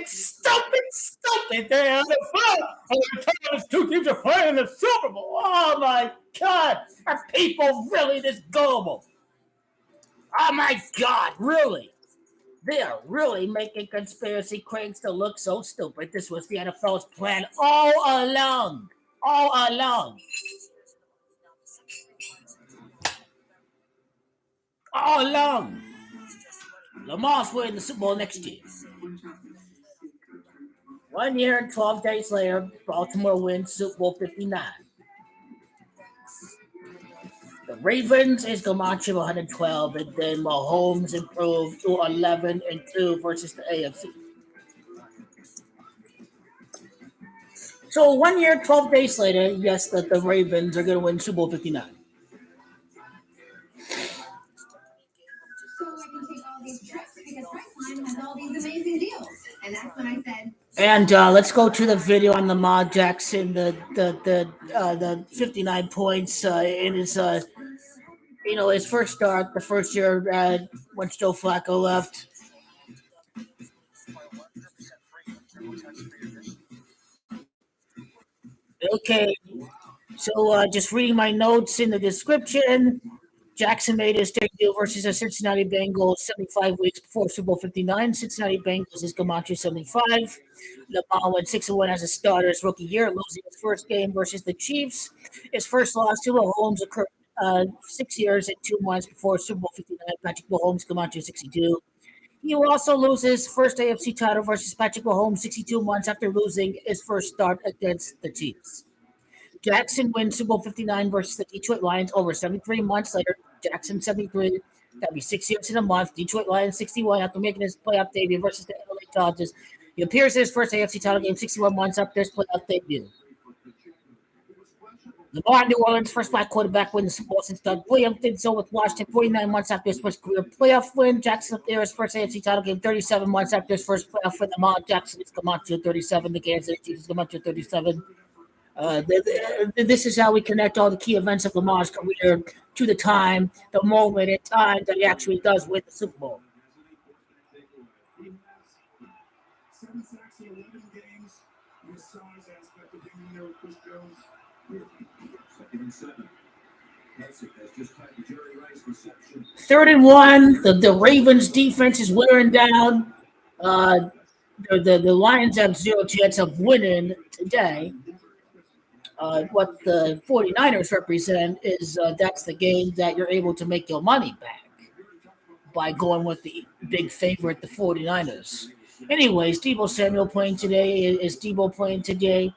Stupid. They're on the phone. Two teams are playing in the Super Bowl. Oh, my God. Are people really this gullible? Oh, my God, really? They are really making conspiracy cranks to look so stupid. This was the NFL's plan all along. All along. All along. Lamar's winning the Super Bowl next year. 1 year and 12 days later, Baltimore wins Super Bowl 59. The Ravens is going to march to 112, and then Mahomes improved to 11-2 versus the AFC. So 1 year, 12 days later, yes, that the Ravens are going to win Super Bowl 59. So I can take all these trips because Priceline has all these amazing deals. And that's when I said. And let's go to the video on Lamar Jackson, the 59 points in his his first start, the first year when Joe Flacco left. Okay, so just reading my notes in the description. Jackson made his debut versus the Cincinnati Bengals 75 weeks before Super Bowl 59. Cincinnati Bengals is Camacho 75. Lamar went 6-1 as a starter his rookie year, losing his first game versus the Chiefs. His first loss to Mahomes occurred 6 years and 2 months before Super Bowl 59. Patrick Mahomes, Camacho 62. He will also lose his first AFC title versus Patrick Mahomes 62 months after losing his first start against the Chiefs. Jackson wins Super Bowl 59 versus the Detroit Lions over 73 months later. Jackson 73. That'd be 6 years in a month. Detroit Lions 61 after making his playoff debut versus the LA Dodgers. He appears in his first AFC title game 61 months after his playoff debut. Lamar, New Orleans' first black quarterback win the Super Bowl since Doug Williams did so with Washington 49 months after his first career playoff win. Jackson appears his first AFC title game 37 months after his first playoff win. Lamar Jackson is Camacho 37. The Kansas City Chiefs is Camacho 37. This is how we connect all the key events of Lamar's career to the time, the moment in time that he actually does win the Super Bowl. 7 sacks in 11 games. The size aspect of being there with Chris Jones. 2nd and 7. That's just tied to Jerry Rice reception. 3rd and 1. The Ravens defense is wearing down. The Lions have 0 chance of winning today. What the 49ers represent is that's the game that you're able to make your money back by going with the big favorite, the 49ers. Anyways, Deebo Samuel playing today. Is Deebo playing today?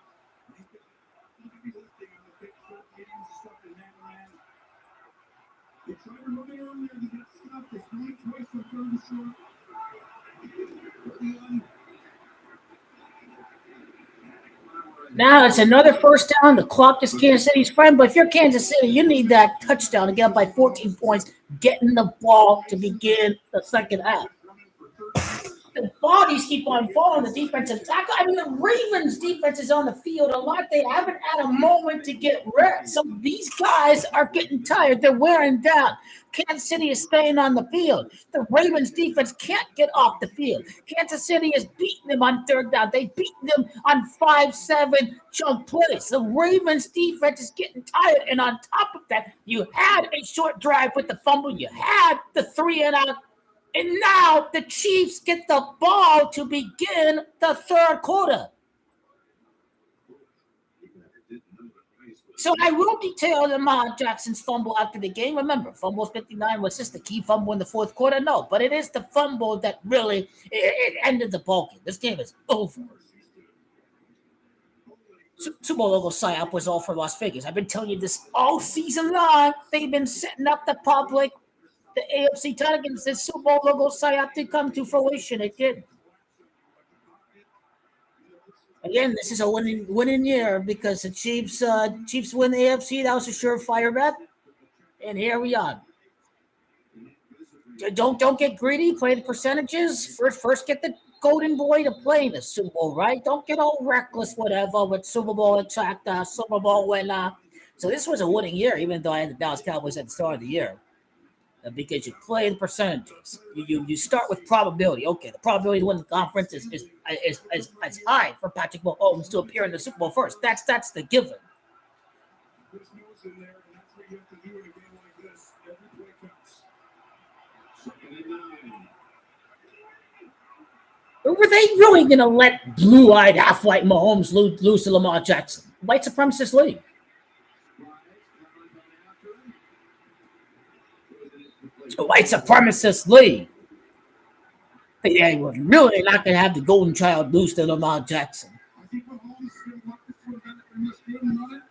Now it's another first down. The clock is Kansas City's friend, but if you're Kansas City, you need that touchdown to get up by 14 points, getting the ball to begin the second half. The bodies keep on falling. The defensive tackle. I mean, the Ravens' defense is on the field a lot. They haven't had a moment to get rest. So these guys are getting tired. They're wearing down. Kansas City is staying on the field. The Ravens' defense can't get off the field. Kansas City is beating them on 3rd down. They beat them on 5-7 chunk plays. The Ravens' defense is getting tired. And on top of that, you had a short drive with the fumble. You had the 3-and-out. And now the Chiefs get the ball to begin the 3rd quarter. So I will detail Lamar Jackson's fumble after the game. Remember, fumble 59 was just the key fumble in the 4th quarter. No, but it is the fumble that really it ended the ball game. This game is over. Super Bowl logo PSYOP was all for Las Vegas. I've been telling you this all season long. They've been setting up the public. The AFC title against the Super Bowl logo PSYOP did come to fruition. It did. Again, this is a winning year because the Chiefs win the AFC. That was a surefire bet, and here we are. Don't get greedy. Play the percentages. First get the golden boy to play in the Super Bowl, right? Don't get all reckless, whatever, with Super Bowl attack, Super Bowl winner. So this was a winning year, even though I had the Dallas Cowboys at the start of the year. Because you play the percentages. You start with probability. Okay, the probability to win the conference is high for Patrick Mahomes to appear in the Super Bowl first. That's the given. Or were they really going to let blue-eyed, half-white Mahomes lose to Lamar Jackson? White supremacist league. A white supremacist league. They were really not going to have the golden child lose to Lamar Jackson. I think Mahomes is going to look for this good and run it.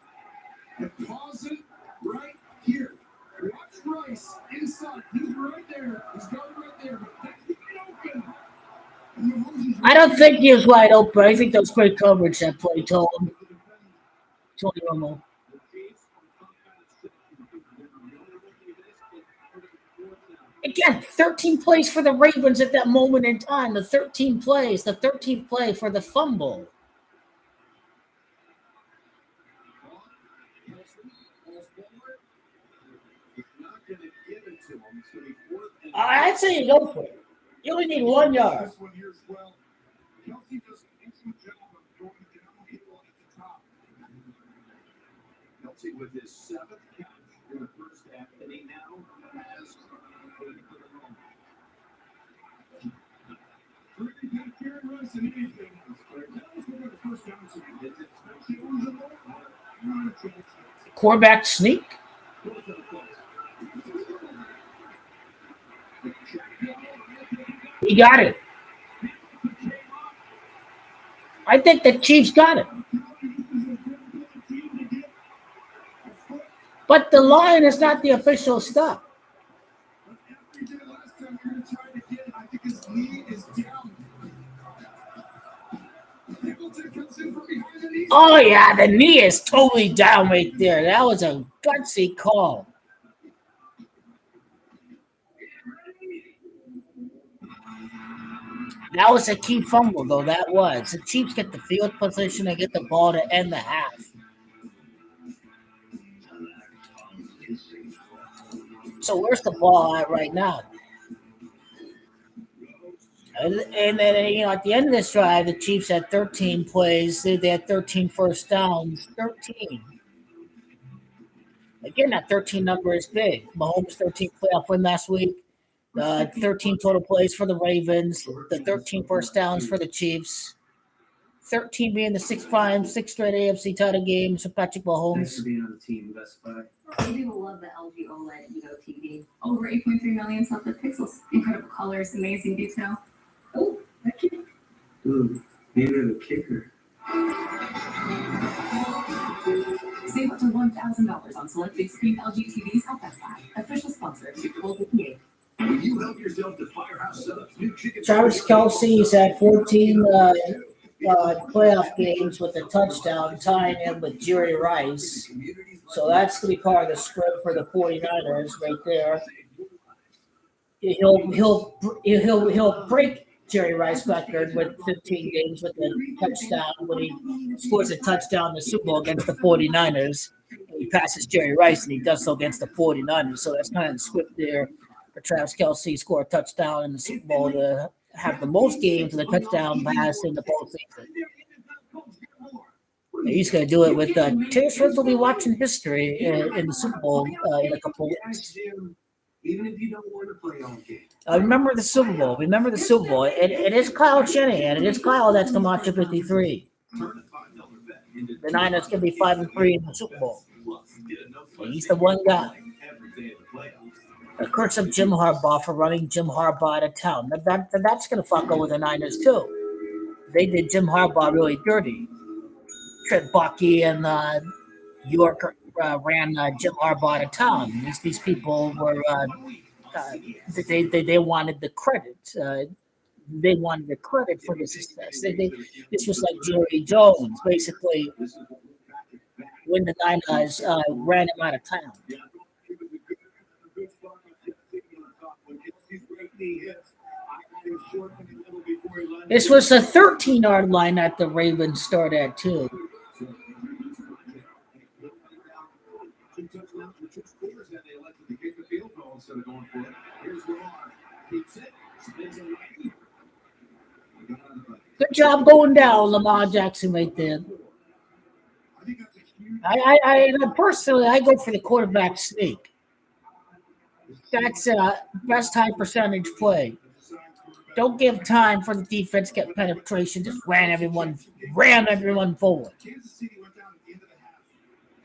And pause it right here. Watch Rice inside. He's right there. He's got it right there. I don't think he was wide open. I think that was great coverage that play told him. Tony Romo. Again, 13 plays for the Ravens at that moment in time. The 13 plays, the 13th play for the fumble. I'd say you go for it. You only need 1 yard. This one here as well. Kelsey does an excellent job of going downhill at the top. Ramsey with his 7th catch in the first half, and he now has Quarterback sneak. He got it. I think the Chiefs got it. But the line is not the official stuff. Oh, yeah, the knee is totally down right there. That was a gutsy call. That was a key fumble, though. That was. The Chiefs get the field position and get the ball to end the half. So where's the ball at right now? And then, you know, at the end of this drive, the Chiefs had 13 plays. They had 13 first downs. 13. Again, that 13 number is big. Mahomes' 13th playoff win last week. 13 total plays for the Ravens. The 13 first downs for the Chiefs. 13 being the sixth straight AFC title games for Patrick Mahomes. Thanks for being on the team, Best Buy. People love the LG OLED Evo TV. Over 8.3 million self-lit pixels. Incredible colors, amazing detail. Oh, that cute. Ooh, maybe the kicker. Save up to $1,000 on select big screen LG TVs at Best Buy. Official sponsor of Super Bowl 58. When you help yourself to Firehouse Subs, new chicken. Travis Kelce's had 14 playoff games with a touchdown, tying in with Jerry Rice. So that's going to be part of the script for the 49ers right there. He'll break Jerry Rice record with 15 games with a touchdown when he scores a touchdown in the Super Bowl against the 49ers. He passes Jerry Rice, and he does so against the 49ers. So that's kind of the script there for Travis Kelce, score a touchdown in the Super Bowl to have the most games with a touchdown pass in the postseason. He's going to do it with Taylor Swift will be watching history in the Super Bowl in a couple of weeks. Even if you don't want to play all game. Remember the Super Bowl. Remember the Super Bowl. It is Kyle Shanahan. It is Kyle that's going to watch 53. The Niners going to be 5-3 in the Super Bowl. He's the one guy. The curse of Jim Harbaugh for running Jim Harbaugh out of town. That's going to fuck over the Niners, too. They did Jim Harbaugh really dirty. Trent Baalke and York ran Jim Harbaugh out of town. These people were they wanted the credit. They wanted the credit for the success. This was like Jerry Jones, basically, when the Niners ran him out of town. This was a 13-yard line that the Ravens started at, too. Good job going down, Lamar Jackson, right there. I personally, I go for the quarterback sneak. That's best high percentage play. Don't give time for the defense to get penetration. Just ram everyone forward. Kansas City went down at the end of the half,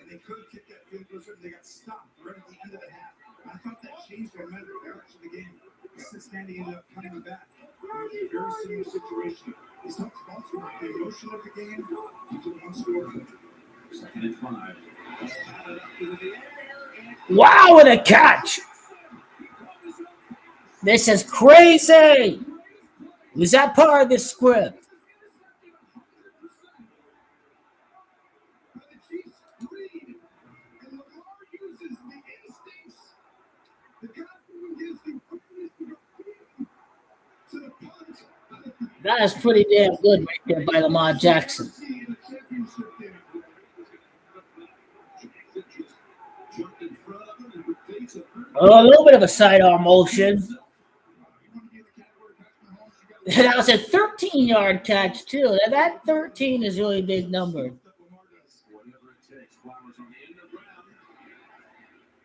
and they could have kicked that field goal, they got stopped right at the end of the half. And I thought that changed their mental direction of the game. Cincinnati ended up coming back. It was a very similar situation. They stopped Baltimore. The emotion of the game until one score. 2nd and 5. Wow, what a catch! This is crazy. Was that part of the script? That is pretty damn good right there by Lamar Jackson. A little bit of a sidearm motion. That was a 13-yard catch, too. That 13 is really a big number. takes Flowers on the end of round.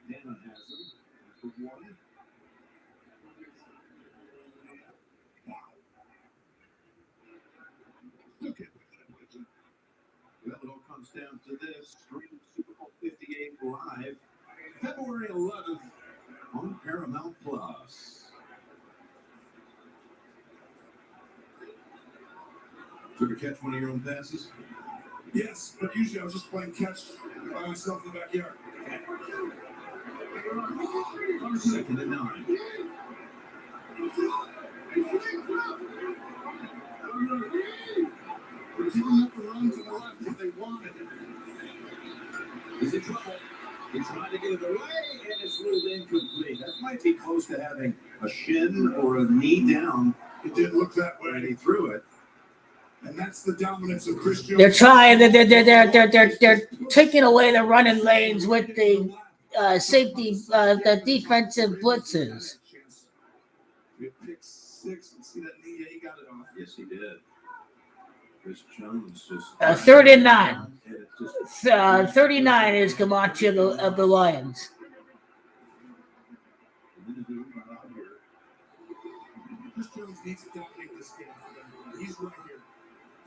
Damon has him for one. Well, it all comes down to this. Stream Super Bowl 58 live February 11th on Paramount Plus. Took a catch one of your own passes? Yes, but usually I was just playing catch by myself in the backyard. Second and 9. There's even up the run to the left if they wanted it. He's in trouble. He tried to get it away, and it's ruled incomplete. That might be close to having a shin or a knee down. It didn't look that And way. he threw it. And that's the dominance of Chris Jones. They're trying. They're taking away the running lanes with the safety, the defensive blitzes. Pick 6 and see that knee. Yeah, he got it off. Yes, he did. Chris Jones just. 3rd and 9. And it just 39 is Camacho of the Lions. Chris Jones needs to dominate this game. He's right here.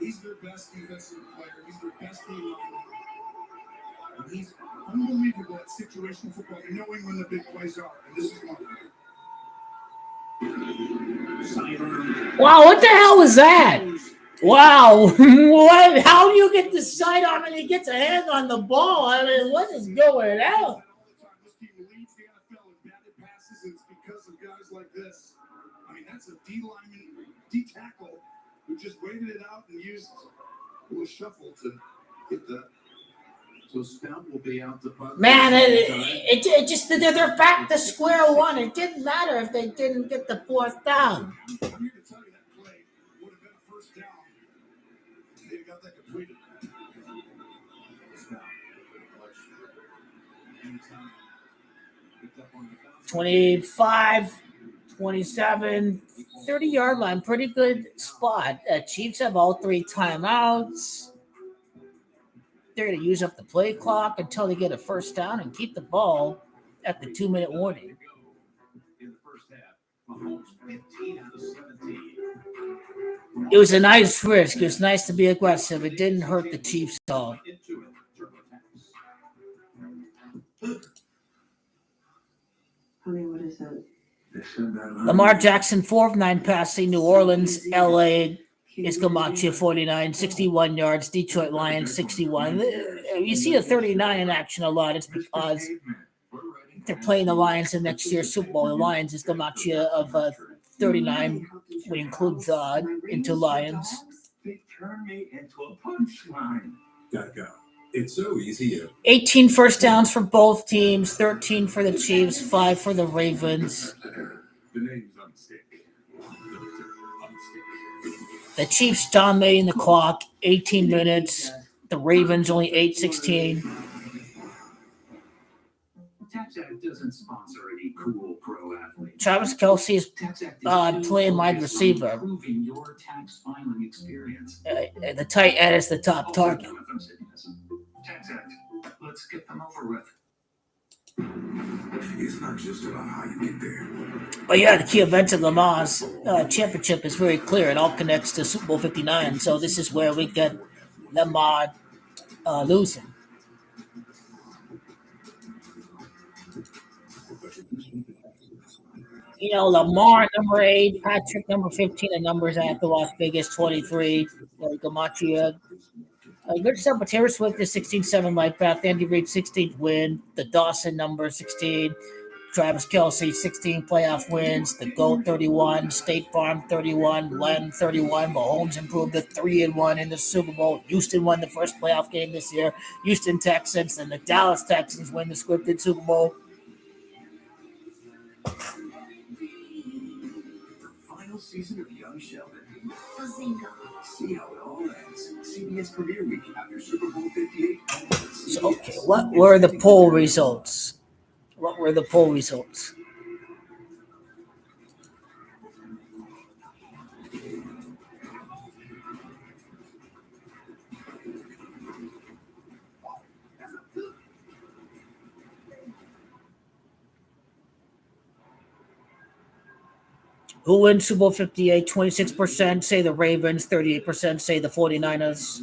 He's their best defensive player. He's their best team lineman. And he's unbelievable at situational football, knowing when the big plays are. And this is one. Wow, what the hell was that? Wow, what? How do you get the sidearm and he gets a hand on the ball? I mean, what is going on? This team leads the NFL in batted passes, and it's because of guys like this. I mean, that's a D lineman, D tackle, who just waited it out and used a little shuffle to get the. So Stout will be out to punt. Man, it just they're back to square one. It didn't matter if they didn't get the 4th down. I'm here to tell you that play would have been a first down. They got that completed. Stout. Anytime. Picked up on the bounce. 25, 27, 30-yard line. Pretty good spot. Chiefs have all 3 timeouts. They're going to use up the play clock until they get a first down and keep the ball at the 2-minute warning. In the first half, Mahomes 15 out of 17. It was a nice risk. It was nice to be aggressive. It didn't hurt the Chiefs at all. Into it. TurboTax. Honey, what is that? Lamar Jackson, 4 of 9 passing. New Orleans, LA is Camacho, 49, 61 yards. Detroit Lions, 61. You see a 39 in action a lot. It's because they're playing the Lions in next year's Super Bowl. The Lions is Camacho of 39, we include into Lions. They turn me into a punchline. Gotta go. It's so easy. 18 first downs for both teams, 13 for the Chiefs, 5 for the Ravens. The name's Unstick. The Chiefs dominating the clock, 18 minutes. The Ravens only 8:16. TaxAct doesn't sponsor any cool pro athletes. Travis Kelce is TaxAct is playing wide focused on receiver. improving your tax filing experience. The tight end is the top target. TaxAct, let's get them over with. It's not just about how you get there. But yeah, the key event of Lamar's championship is very clear. It all connects to Super Bowl 59. So this is where we get Lamar losing. You know, Lamar number 8, Patrick number 15, the numbers at the Las Vegas 23. Camacho. Good stuff, but Taylor Swift is 16-7 light path. Andy Reid 16th win. The Dawson number 16. Travis Kelce 16 playoff wins. The GOAT 31. State Farm 31. Len 31. Mahomes improved to 3-1 in the Super Bowl. Houston won the first playoff game this year. Houston Texans and the Dallas Texans win the scripted Super Bowl. Final season of Young Sheldon. See how it all ends. CBS Premiere Week after Super Bowl 58. So, okay, what were the poll results? What were the poll results? Who wins Super Bowl 58? 26% say the Ravens, 38% say the 49ers.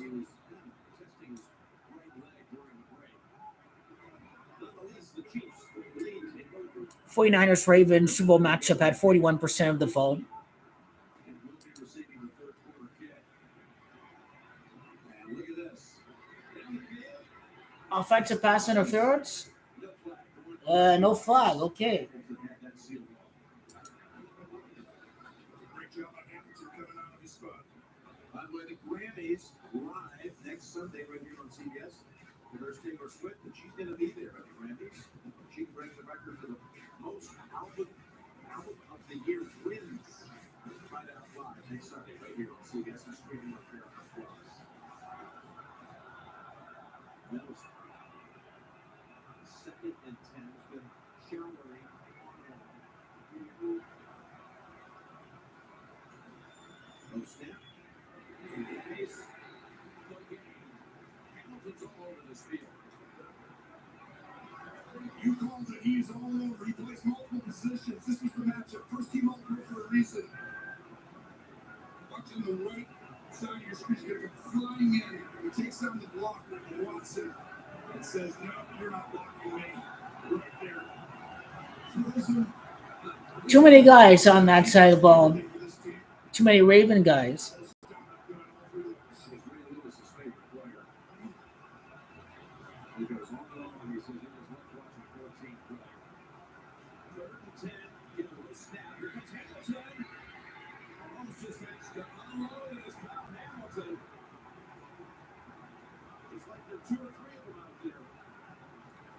49ers Ravens Super Bowl matchup had 41% of the vote. Offensive pass interference? No flag. Okay. Great job on Hamilton coming out of his spot. By the way, the Grammys live next Sunday right here on CBS. There's Taylor Swift, and she's going to be there at the Grammys. She breaks the record for the most album of the year wins. Find out live next Sunday right here on CBS. They're streaming up there on Plus. That was 2nd and 10. It's been showering on. No snap. Pace. No game. Hamilton's all over this field. You called it. He is all over. He plays multiple positions. This was the matchup. First team all pro for a reason. Watching the right side of your screen, he's going to come flying in. He takes down the block and Watson and says, no, you're not blocking me. Right there. Throws him. Too many guys on that side of the ball. Too many Raven guys.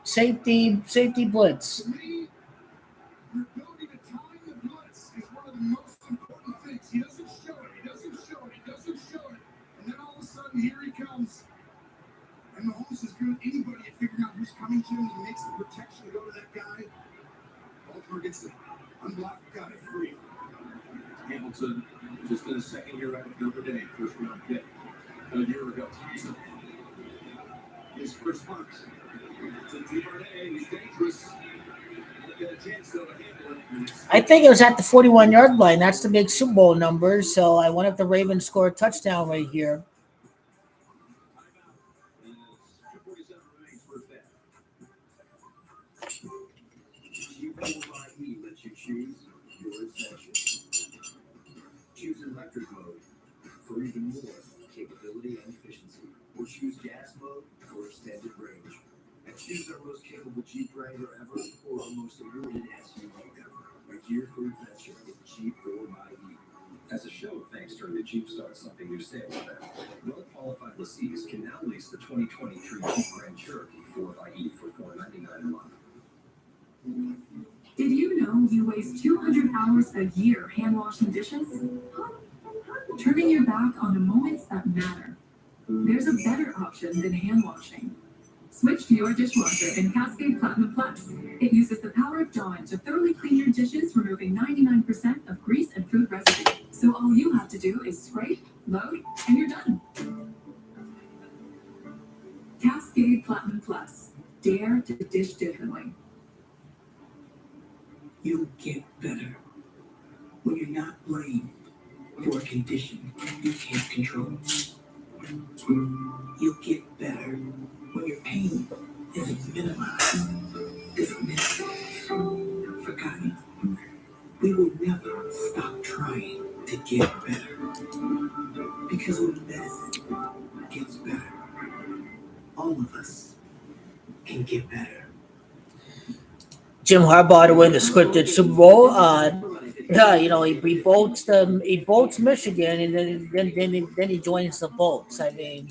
Safety blitz. To me, your ability to time the blitz is one of the most important things. He doesn't show it. He doesn't show it. He doesn't show it. And then all of a sudden, here he comes. And Mahomes is good. Anybody at figuring out who's coming to him and makes the protection go to that guy. Baltimore gets the unblocked guy free. Hamilton just in his second year at Notre Dame, first round pick a year ago. His response to DuVernay, he's dangerous. Get a chance though to handle it. I think it was at the 41-yard line. That's the big Super Bowl number. So I wonder if the Ravens score a touchdown right here. 2:47 remains first half. U4IE lets you choose your session. Choose electric mode for even more capability and efficiency, or choose gas mode for extended range. And choose our most capable Jeep Wrangler ever, or our most awarded SUV ever. A gear for adventure with Jeep 4xE. As a show of thanks during the Jeep Start Something New sales event, well-qualified lessees can now lease the 2023 Jeep Grand Cherokee 4xE for $499 a month. Did you know you waste 200 hours a year hand washing dishes? Turning your back on the moments that matter. There's a better option than hand washing. Switch to your dishwasher in Cascade Platinum Plus. It uses the power of Dawn to thoroughly clean your dishes, removing 99% of grease and food residue. So all you have to do is scrape, load, and you're done. Cascade Platinum Plus. Dare to dish differently. You'll get better when you're not blamed for a condition you can't control. You'll get better when your pain isn't minimized, dismissed, forgotten. We will never stop trying to get better. Because when medicine gets better, all of us can get better. Jim Harbaugh to win the scripted Super Bowl. Yeah, you know, he bolts Michigan, and then he joins the Bolts. I mean,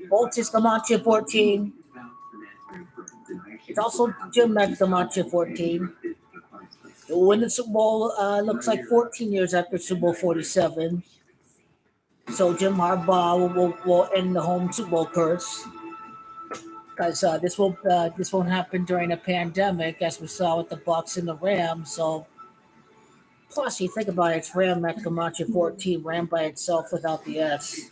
Bolts is Comanche 14. It's also Jim at Comanche 14. He'll win the Super Bowl. Looks like 14 years after Super Bowl 47. So Jim Harbaugh will end the home Super Bowl curse. Because this won't happen during a pandemic, as we saw with the Bucs and the Rams. So, plus, you think about it, it's Ram at Comanche 14, Ram by itself without the S.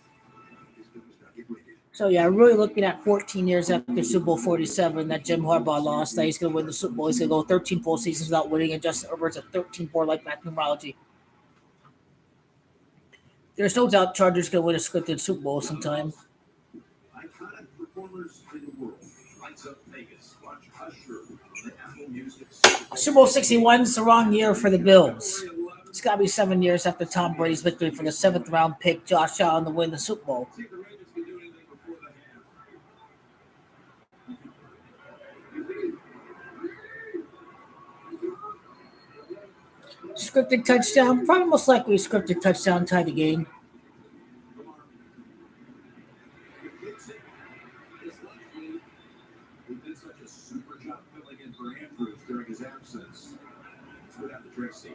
So yeah, really looking at 14 years after Super Bowl 47 that Jim Harbaugh lost, that he's going to win the Super Bowl. He's going to go 13 full seasons without winning, and Justin Herbert's a 13-4 like back numerology. There's no doubt Chargers going to win a scripted Super Bowl sometime. Iconic performers in the world. Lights Up Vegas. Watch Usher on the Apple Music. Super Bowl 61 is the wrong year for the Bills. It's got to be 7 years after Tom Brady's victory for the 7th round pick Josh Allen to win the Super Bowl. See if the Ravens can do anything before the half. Scripted touchdown, probably most likely a scripted touchdown tie the game. Lamar. Kicks it. His left knee. Who did such a super job filling in for Andrews during his absence. Let's go down to Tracy.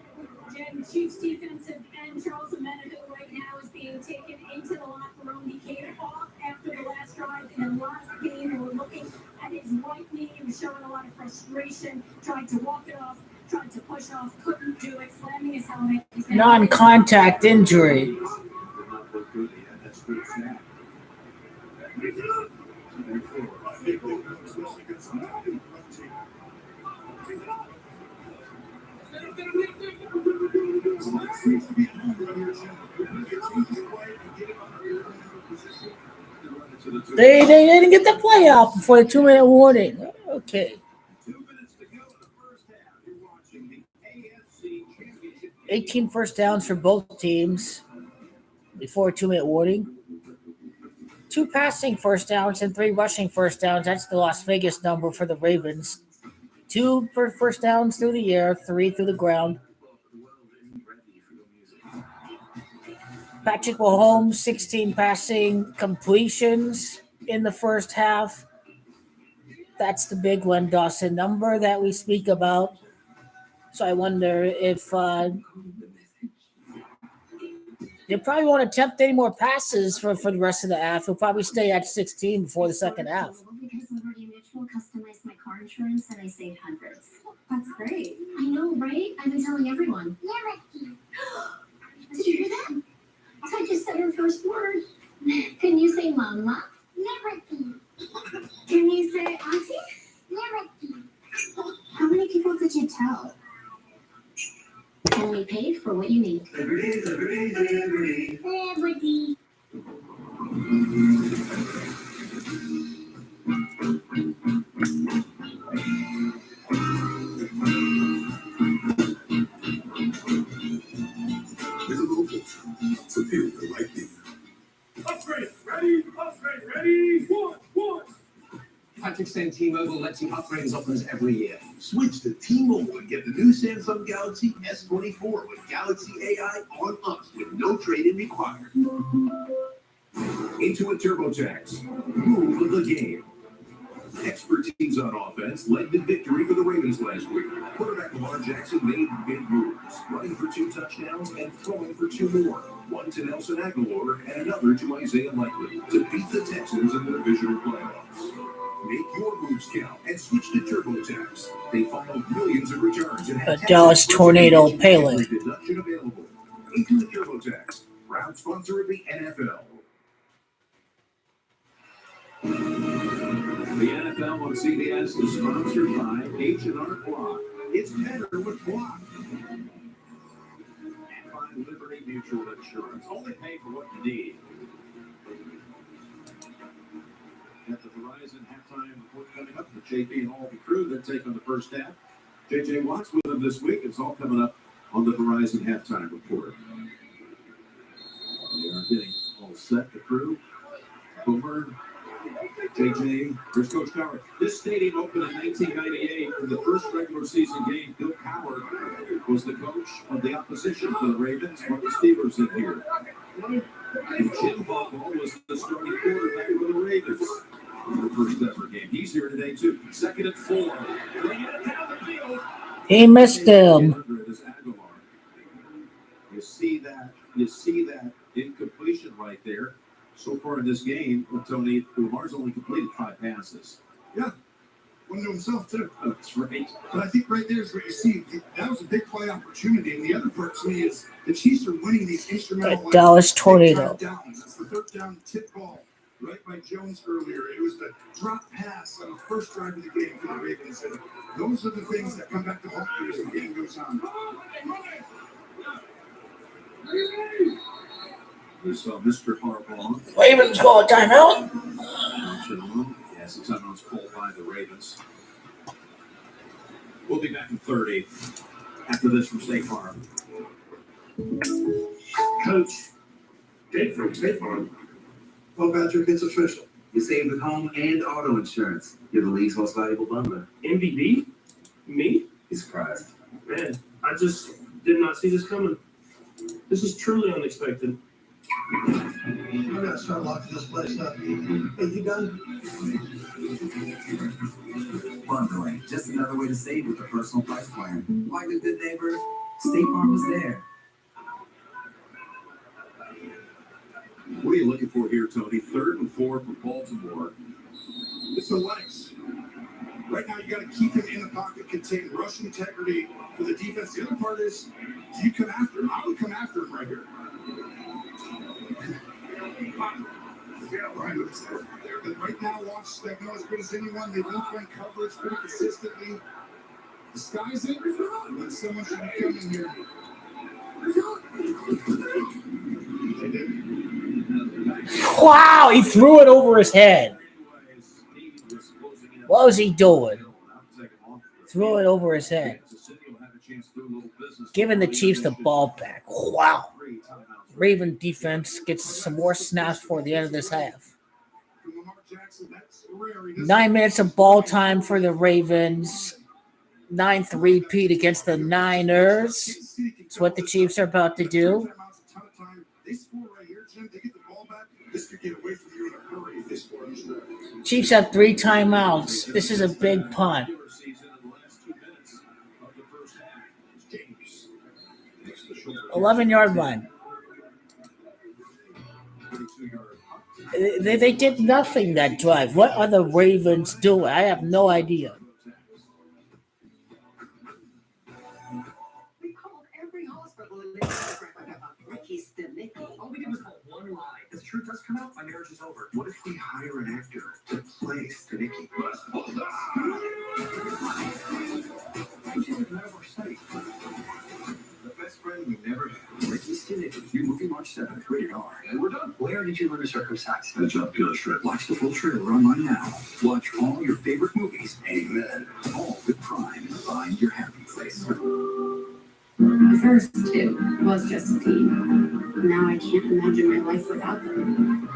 Jen, Chiefs defensive end Charles Omenihu right now is being taken into the locker room. He came off after the last drive in a lot of pain. They were looking at his right knee. He was showing a lot of frustration, tried to walk it off, tried to push off, couldn't do it, slamming his helmet. Non-contact injury. Did not look good. He had that straight snap. They didn't get the play out before the 2-minute warning. Okay. 2 minutes to go in the first half. You're watching the AFC Championship. 18 first downs for both teams before a 2-minute warning. 2 passing first downs and 3 rushing first downs. That's the Las Vegas number for the Ravens. 2 for first downs through the air, 3 through the ground. Patrick Mahomes, 16 passing completions in the first half. That's the big one, Dawson, number that we speak about. So I wonder if they probably won't attempt any more passes for the rest of the half. He'll probably stay at 16 before the second half. Because Liberty Mutual customized my car insurance and I saved hundreds. That's great. I know, right? I've been telling everyone. Did you hear that? I just said her first word. Can you say mama? Liberty. Can you say auntie? Liberty. How many people did you tell? Only paid for what you need. Liberty, liberty, liberty. Liberty. With a local, superior like me. Upgrade, ready, ready, one. Patrick saying T-Mobile lets you upgrade his offers every year. Switch to T-Mobile and get the new Samsung Galaxy S24 with Galaxy AI on us with no trade-in required. Intuit TurboTax. Move of the game. Expertise on offense led to victory for the Ravens last week. Quarterback Lamar Jackson made big moves, running for 2 touchdowns and throwing for 2 more. One to Nelson Aguilar and another to Isaiah Likely to beat the Texans in the divisional playoffs. Make your moves count and switch to TurboTax. They filed millions of returns and A Dallas tornado Pele. deduction available. Intuit TurboTax, proud sponsor of the NFL. The NFL on CBS is sponsored by H&R Block. It's better with Block. And by Liberty Mutual Insurance. Only pay for what you need. At the Verizon halftime report coming up, the JP and all the crew that take on the first half. JJ Watt's with them this week. It's all coming up on the Verizon halftime report. They are getting all set, the crew. Boomer, JJ, here's Coach Coward. This stadium opened in 1998 for the first regular season game. Bill Coward was the coach of the opposition for the Ravens. Marcus Steelers in here. And Jim Bobo was the starting quarterback for the Ravens in the first ever game. He's here today too. 2nd and 4. Bringing it down the field. He missed him. You see that incompletion right there. So far in this game, Tony, Lamar's only completed 5 passes. Yeah. One to himself, too. Oh, that's right. But I think right there is what you see. That was a big play opportunity. And the other part to me is the Chiefs are winning these instrumental The Dallas tornado. downs. It's the 3rd down tip ball. right by Jones earlier. It was the drop pass on the first drive of the game for the Ravens. And those are the things that come back to haunt you as the game goes on. We saw Mr. Harbaugh. Ravens call a timeout. Yes, the timeout's called by the Ravens. We'll be back in 30 after this from State Farm. Coach, Jake from State Farm. Well, Patrick, it's official. You saved with home and auto insurance. You're the league's most valuable bundler. MVP? Me? He's surprised. Man, I just did not see this coming. This is truly unexpected. I'm gonna start locking this place up. Hey, you done? Bundling, just another way to save with a personal price plan. Like a good neighbor, State Farm was there. What are you looking for here, Tony? 3rd and 4 for Baltimore. It's the legs. Right now, you got to keep him in the pocket, contain rush integrity for the defense. The other part is, do you come after him? I would come after him right here. Yeah, right. But right now, watch, they know as good as anyone. They don't run coverage pretty consistently. Disguise it, but someone should be coming here. They did. Wow, he threw it over his head. What was he doing? Threw it over his head. Giving the Chiefs the ball back. Wow. Raven defense gets some more snaps for the end of this half. 9 minutes of ball time for the Ravens. 9-3-peat against the Niners. It's what the Chiefs are about to do. Chiefs have 3 timeouts. This is a big punt. 11-yard line. They did nothing that drive. What are the Ravens doing? I have no idea. We called every hospital and they said, Ricky's the Mickey. All we did was call one lie. If the truth does come out, my marriage is over. What if we hire an actor to play Stanicky? The best friend we never had. Ricky Stanicky, new movie March 7th, rated R. And we're done. Where did you learn to circumcise? Good job, Killer Strip. Watch the full trailer online now. Watch all your favorite movies. Amen. All with Prime. Find your happy place. The first 2 was just a team. Now I can't imagine my life without them.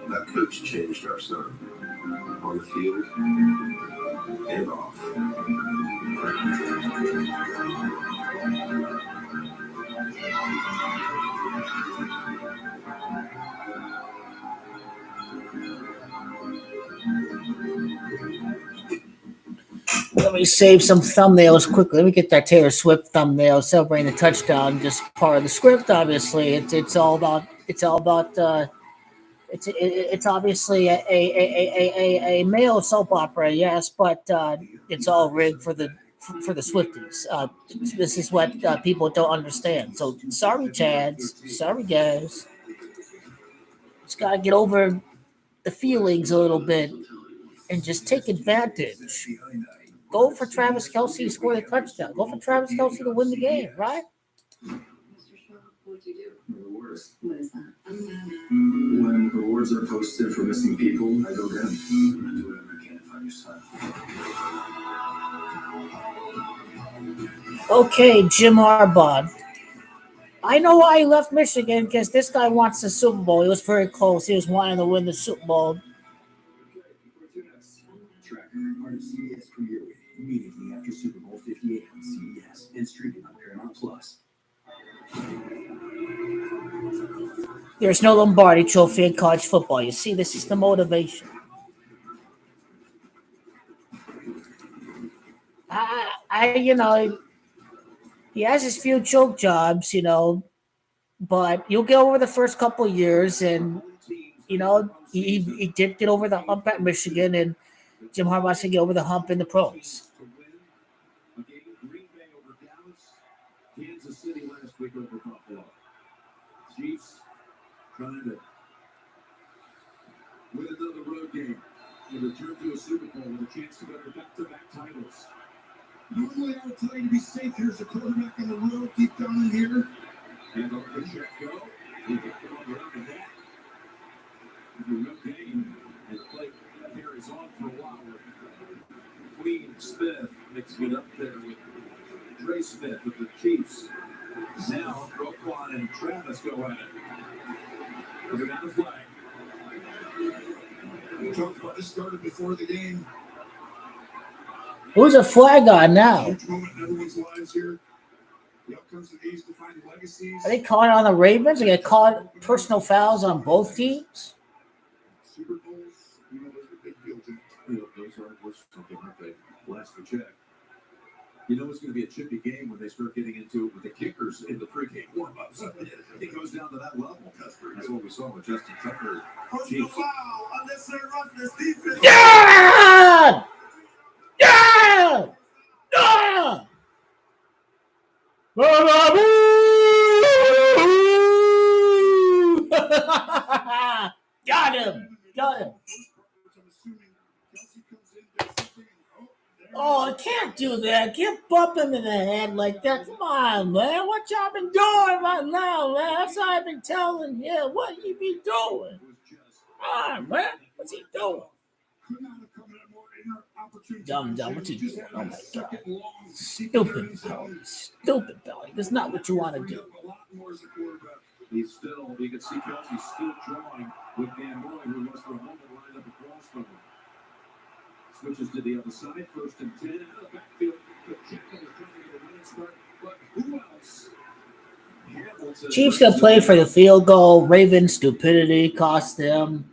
That coach changed our son. On the field and off. Let me save some thumbnails quickly. Let me get that Taylor Swift thumbnail celebrating the touchdown. Just part of the script, obviously. It's obviously a male soap opera, yes, but it's all rigged for the Swifties. This is what people don't understand. So sorry, Chads. Sorry, guys. Just gotta get over the feelings a little bit and just take advantage. Go for Travis Kelce to score the touchdown. Go for Travis Kelce to win the game, right? Mr. Shaw, what'd you do? Rewards. What is that? When rewards are posted for missing people, I go get them. I do whatever I can to find your son. Okay, Jim Harbaugh. I know why he left Michigan, because this guy wants the Super Bowl. He was very close. He was wanting to win the Super Bowl. Tracker, part of CBS Premier Week, immediately after Super Bowl 58 on CBS and streaming on Paramount Plus. There's no Lombardi Trophy in college football. You see, this is the motivation. He has his few choke jobs, but you'll get over the first couple of years, and he did get over the hump at Michigan, and Jim Harbaugh to get over the hump in the pros. Kansas City last week over Buffalo. Chiefs trying to with another road game. They return to a Super Bowl with a chance to go to back-to-back titles. Normally, I would tell you to be safe. Here's a quarterback on the road. Keep down in here. And over the check go. He hit the ball around the neck. The real game. And the play carries on for a while with Queen Smith mixing it up there with Dre Smith with the Chiefs. Now, Roquan and Travis go at it. They're down the flag. We talked about this started before the game. Who's a flag on now? Huge moment in everyone's lives here. The outcomes of these define legacies. Are they calling on the Ravens? They get caught personal fouls on both teams? Super Bowls, you know, those are a big deal to me. You know, those are worth something, aren't they? Last we checked. You know it's going to be a chippy game when they start getting into it with the kickers in the pregame warm-ups. It goes down to that level. That's what we saw with Justin Tucker. Personal foul, unnecessary roughness, defense. Yeah! Yeah! Yeah! Got him! Got him! Oh, I can't do that. Can't bump him in the head like that. Come on, man. What y'all been doing right now, man? That's all I've been telling him. What you be doing? Come on, man. What's he doing? Dumb. What's he doing? Oh, my God. Stupid belly. Stupid belly. That's not what you want to do. He's still, you can see Kelsey's still drawing with Dan Roy, who was for a moment lined up across from him. Switches to the other side, 1st and 10 out of the backfield. Pacheco is trying to get a running start, but who else? Chiefs got played for the field goal. Ravens stupidity cost them.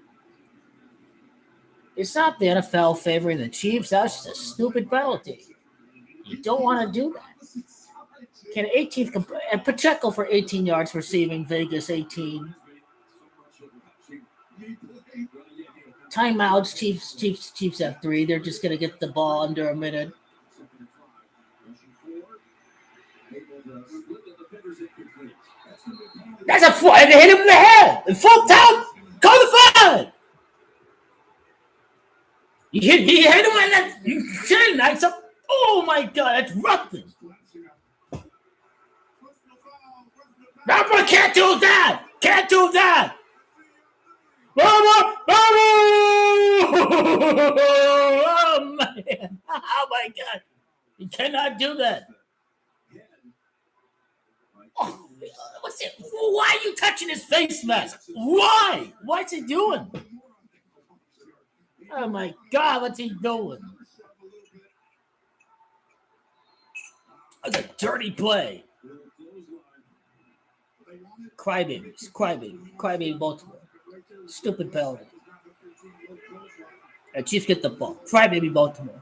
It's not the NFL favoring the Chiefs. That's just a stupid penalty. You don't want to do that. Can 18th and Pacheco for 18 yards receiving, Vegas 18. Timeouts, Chiefs have 3. They're just going to get the ball under a minute. That's a foot. They hit him in the head. In full time. Call the flag. He hit him in the chin. That's a, oh my God, that's roughing. No, bro, can't do that. Can't do that. Oh man. Oh my God. You cannot do that. Oh, what's it? Why are you touching his face mask? Why? What's he doing? Oh my God, what's he doing? That's a dirty play. Crybaby Baltimore. Stupid penalty. And Chiefs get the ball. Crybaby Baltimore.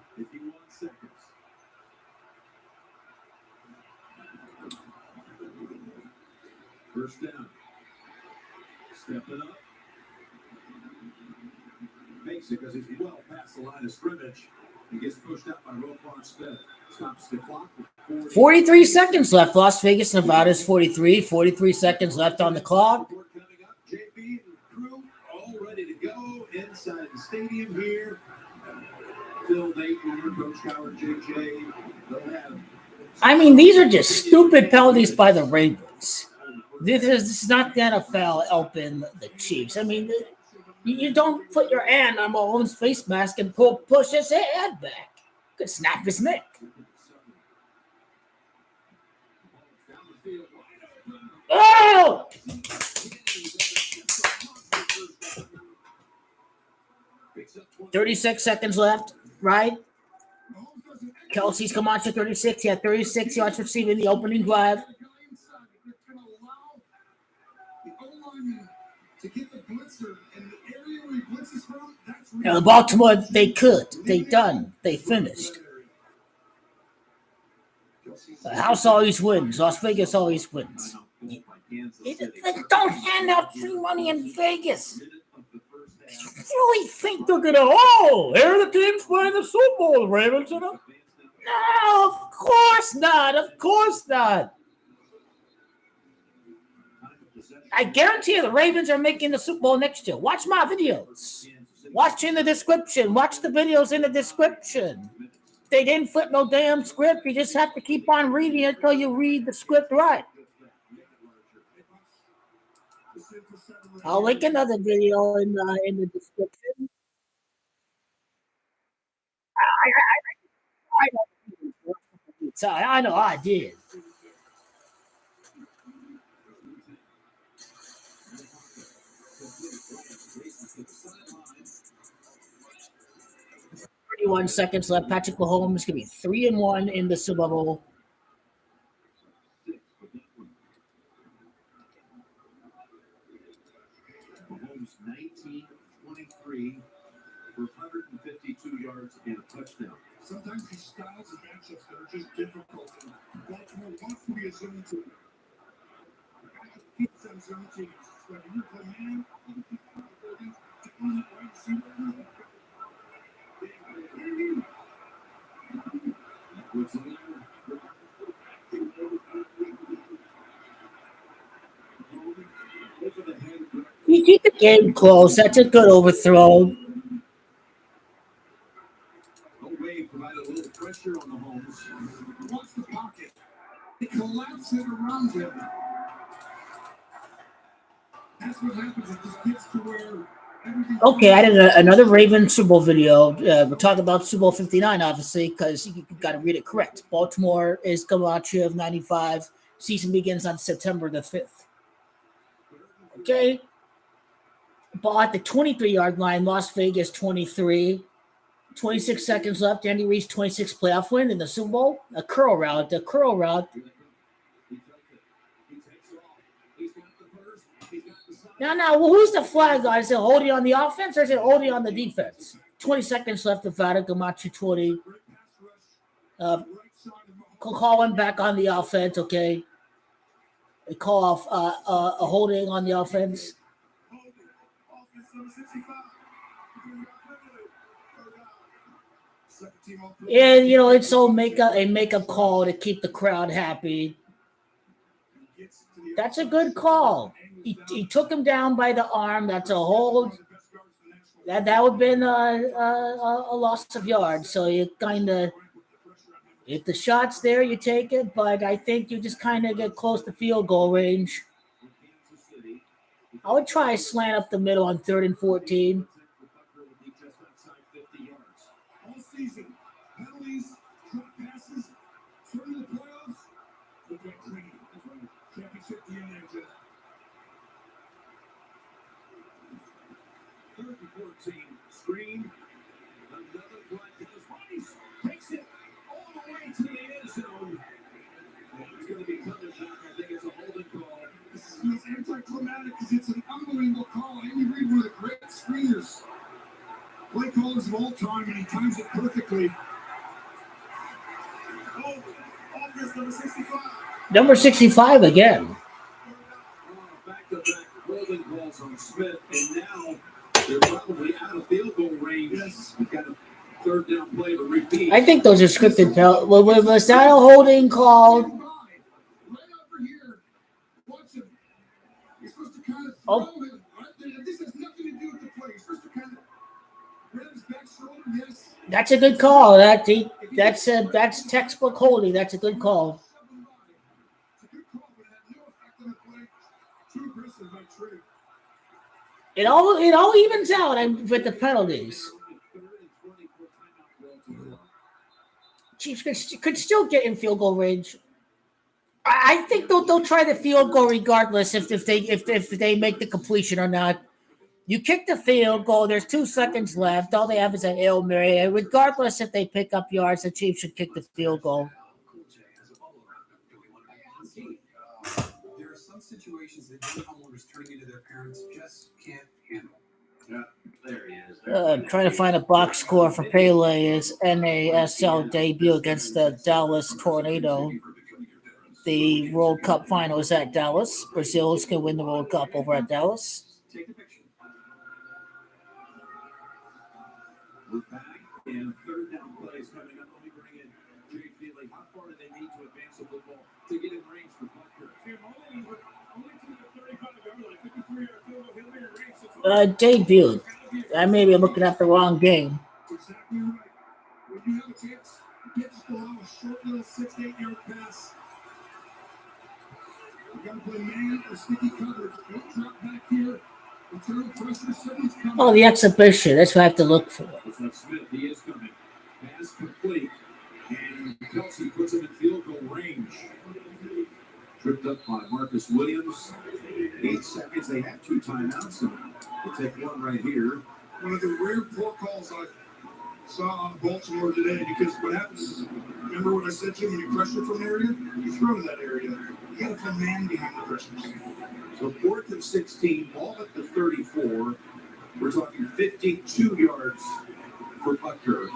First down. Stepping up. Makes it because he's well past the line of scrimmage. He gets pushed out by Roquan Smith. Stops the clock. 43 seconds left. Las Vegas, Nevada's 43. 43 seconds left on the clock. Coming up, JB and crew all ready to go inside the stadium here. Phil Nathan, Coach Howard, JJ. They'll have. I mean, these are just stupid penalties by the Ravens. This is not the NFL helping the Chiefs. I mean, you don't put your hand on Mahomes' face mask and push his head back. Could snap his neck. Oh! 36 seconds left, right? Kelsey's come on to 36. He had 36 yards receiving the opening drive. Now, the Baltimore, they could. They done. They finished. The house always wins. Las Vegas always wins. Don't hand out free money in Vegas. You really think they're gonna? Oh, here are the teams playing the Super Bowl, Ravens. You know? No, of course not. Of course not. I guarantee you, the Ravens are making the Super Bowl next year. Watch my videos. Watch in the description. Watch the videos in the description. They didn't flip no damn script. You just have to keep on reading it until you read the script right. I'll link another video in the description. I know I did. One seconds left. Patrick Mahomes gonna be 3-1 in the Super Bowl. Mahomes 19-23 for 152 yards and a touchdown. Sometimes these styles of matchups that are just difficult. And Baltimore wants to be a zone team. Beat some zone teams. So if you play man, you can down the right receiver. You keep the game close. That's a good overthrow. Wade provided a little pressure on the Mahomes. Watch the pocket. They collapse it around him. That's what happens. It just gets to where everything. Okay, I did another Ravens Super Bowl video. We're talking about Super Bowl 59, obviously, because you got to read it correct. Baltimore is coming out of 95. Season begins on September the 5th. Okay. Ball at the 23-yard line, Las Vegas 23. 26 seconds left. Andy Reid's 26 playoff win in the Super Bowl. A curl route. The curl route. Now, who's the flag guy? Is it holding on the offense or is it holding on the defense? 20 seconds left to Vada Gamachi 20. Call him back on the offense, okay? They call off a holding on the offense. And, you know, it's all a makeup call to keep the crowd happy. That's a good call. He took him down by the arm. That's a hold. That would have been a loss of yards. So you kind of, if the shot's there, you take it. But I think you just kind of get close to field goal range. I would try a slant up the middle on 3rd and 14. All season, penalties, drop passes, turn to the playoffs. Look at Green. Championship DNA. 3rd and 14, screen. Another play. Rice takes it all the way to the end zone. It's going to be punished. I think it's a holding call. This is anticlimactic because it's an unbelievable call. Andy Reid, one of the great screeners, play callers of all time, and he times it perfectly. Oh, offense number 65. Number 65 again. Back-to-back holding calls on Smith, and now they're probably out of field goal range. Yes. We've got a 3rd down play to repeat. I think those are scripted. Was that a holding call? Right over here. Watch him. You're supposed to kind of throw him. Right? This has nothing to do with the play. You're supposed to kind of grab his back shoulder. Yes. That's a good call. That's textbook holding. That's a good call. It's a good call, but it had no effect on the play. Too aggressive by Trey. It all evens out with the penalties. Chiefs could still get in field goal range. I think they'll try the field goal regardless if they make the completion or not. You kick the field goal. There's 2 seconds left. All they have is a Hail Mary. And regardless if they pick up yards, the Chiefs should kick the field goal. There are some situations that young homeowners turning into their parents just can't handle. Yeah, there he is. Trying to find a box score for Pele's NASL debut against the Dallas Tornado. The World Cup final is at Dallas. Brazil is going to win the World Cup over at Dallas. Take a picture. We're back, and 3rd down plays coming up. Let me bring in Jay Feely. How far do they need to advance the football to get in range for Butker? Debuted. I may be looking at the wrong game. Exactly right. When you have a chance, you can't just allow a short little 6 to 8 yard pass. You got to play man or sticky coverage. Don't drop back here. Internal pressure, somebody's coming. Oh, the exhibition. That's what I have to look for. Looks like Smith, he is coming. Pass complete. And Kelsey puts him in field goal range. Tripped up by Marcus Williams. 8 seconds. They have 2 timeouts. And we'll take one right here. One of the rare poor calls I saw on Baltimore today, because what happens is, remember what I said to you, when you pressure from an area, you throw to that area. You got to play man behind the pressures. So 4th and 16, ball at the 34. We're talking 52 yards for Butker.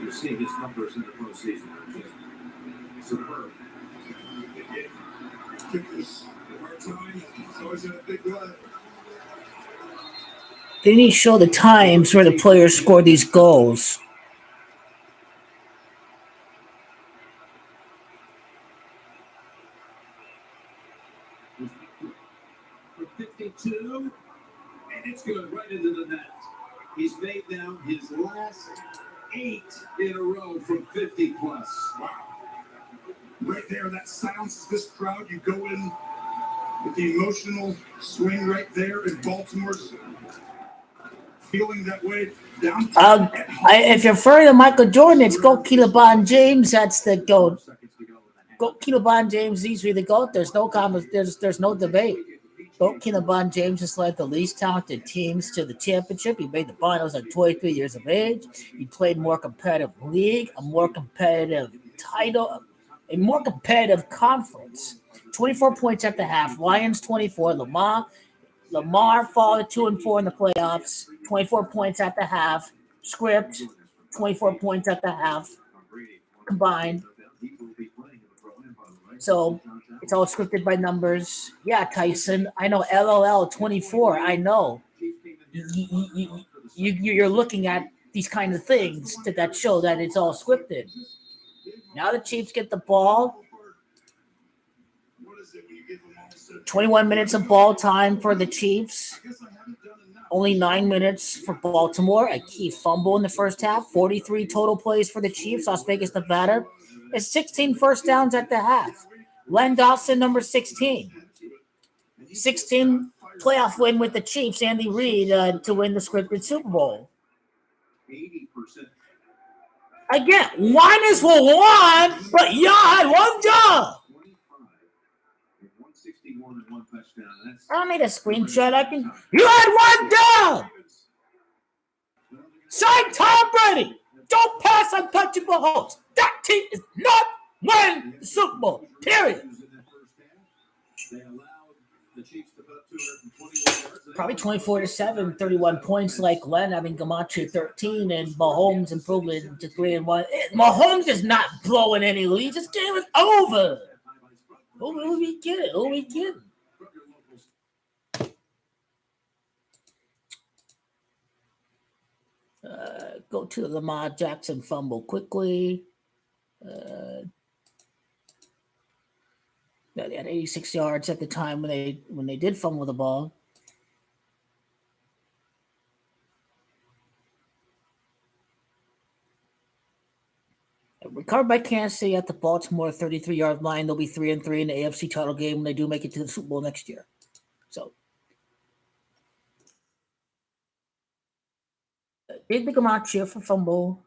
You're seeing his numbers in the postseason. Superb. Kickers, hard time. It's always in a big run. They need to show the times where the players scored these goals. For 52, and it's good right into the net. He's made now his last 8 in a row from 50 plus. Wow. Right there, that silences this crowd. You go in with the emotional swing right there, in Baltimore's feeling that way down. If you're referring to Michael Jordan, it's go LeBron James. That's the GOAT. Go LeBron James. These are the GOAT. There's no there's no debate. Go LeBron James has led the least talented teams to the championship. He made the finals at 23 years of age. He played more competitive league, a more competitive title, a more competitive conference. 24 points at the half. Lions 24. Lamar fall to 2-4 in the playoffs. 24 points at the half. Script 24 points at the half combined. So it's all scripted by numbers. Yeah, Tyson. I know. LOL 24. I know. You're looking at these kind of things that show that it's all scripted. Now the Chiefs get the ball. 21 minutes of ball time for the Chiefs. Only 9 minutes for Baltimore. A key fumble in the first half. 43 total plays for the Chiefs. Las Vegas, Nevada. It's 16 first downs at the half. Len Dawson, number 16. 16 playoff win with the Chiefs. Andy Reid to win the scripted Super Bowl. 80%. Again, one is for one, but you had one job. 161 and 1 touchdown. I don't need a screenshot. You had one job. Sign Tom Brady. Don't pass untouchable Mahomes. That team is not winning the Super Bowl. Period. Probably 24-7, 31 points like Len having Gamache 13 and Mahomes improving to 3-1. Mahomes is not blowing any leads. This game is over. Who we kidding? Go to the Lamar Jackson fumble quickly. They had 86 yards at the time when they did fumble the ball. Recovered by Kansas City at the Baltimore 33-yard line. They'll be 3-3 in the AFC title game when they do make it to the Super Bowl next year. So, did the Gamache for fumble?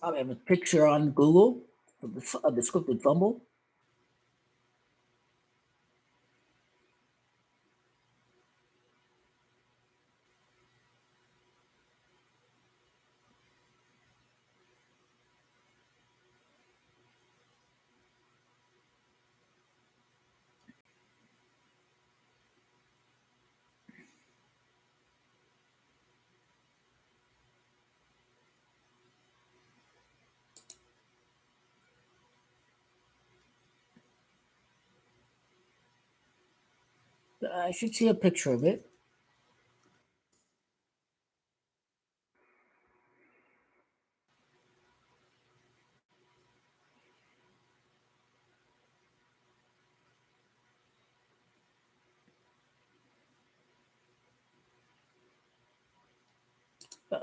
I have a picture on Google of the scripted fumble. I should see a picture of it.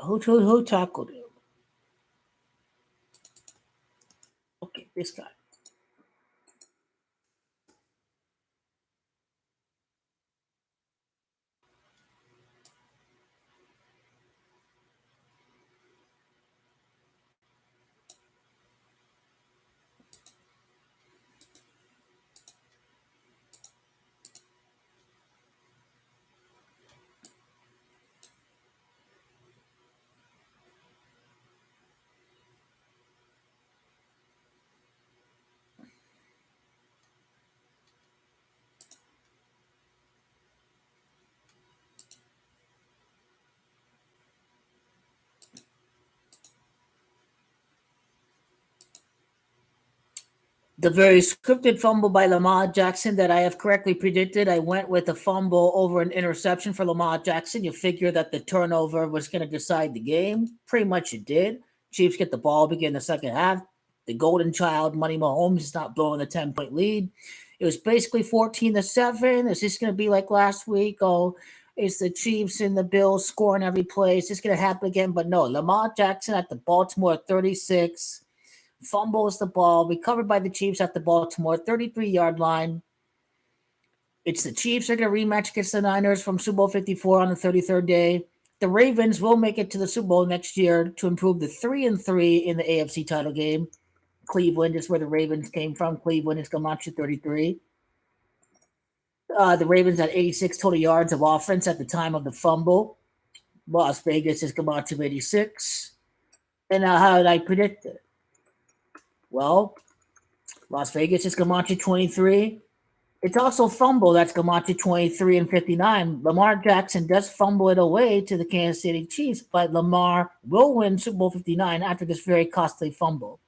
Who tackled him? Okay, this guy. The very scripted fumble by Lamar Jackson that I have correctly predicted. I went with a fumble over an interception for Lamar Jackson. You figure that the turnover was going to decide the game. Pretty much it did. Chiefs get the ball, begin the second half. The golden child, Money Mahomes, is not blowing the 10-point lead. It was basically 14-7. Is this going to be like last week? Oh, it's the Chiefs and the Bills scoring every play. Is this going to happen again? But no, Lamar Jackson at the Baltimore 36. Fumbles the ball, recovered by the Chiefs at the Baltimore 33-yard line. It's the Chiefs are going to rematch against the Niners from Super Bowl 54 on the 33rd day. The Ravens will make it to the Super Bowl next year to improve to 3-3 in the AFC title game. Cleveland is where the Ravens came from. Cleveland is Gamache 33. The Ravens had 86 total yards of offense at the time of the fumble. Las Vegas is Gamache 86. And how did I predict it? Well, Las Vegas is Gamache 23. It's also fumble that's Gamache 23 and 59. Lamar Jackson does fumble it away to the Kansas City Chiefs, but Lamar will win Super Bowl 59 after this very costly fumble.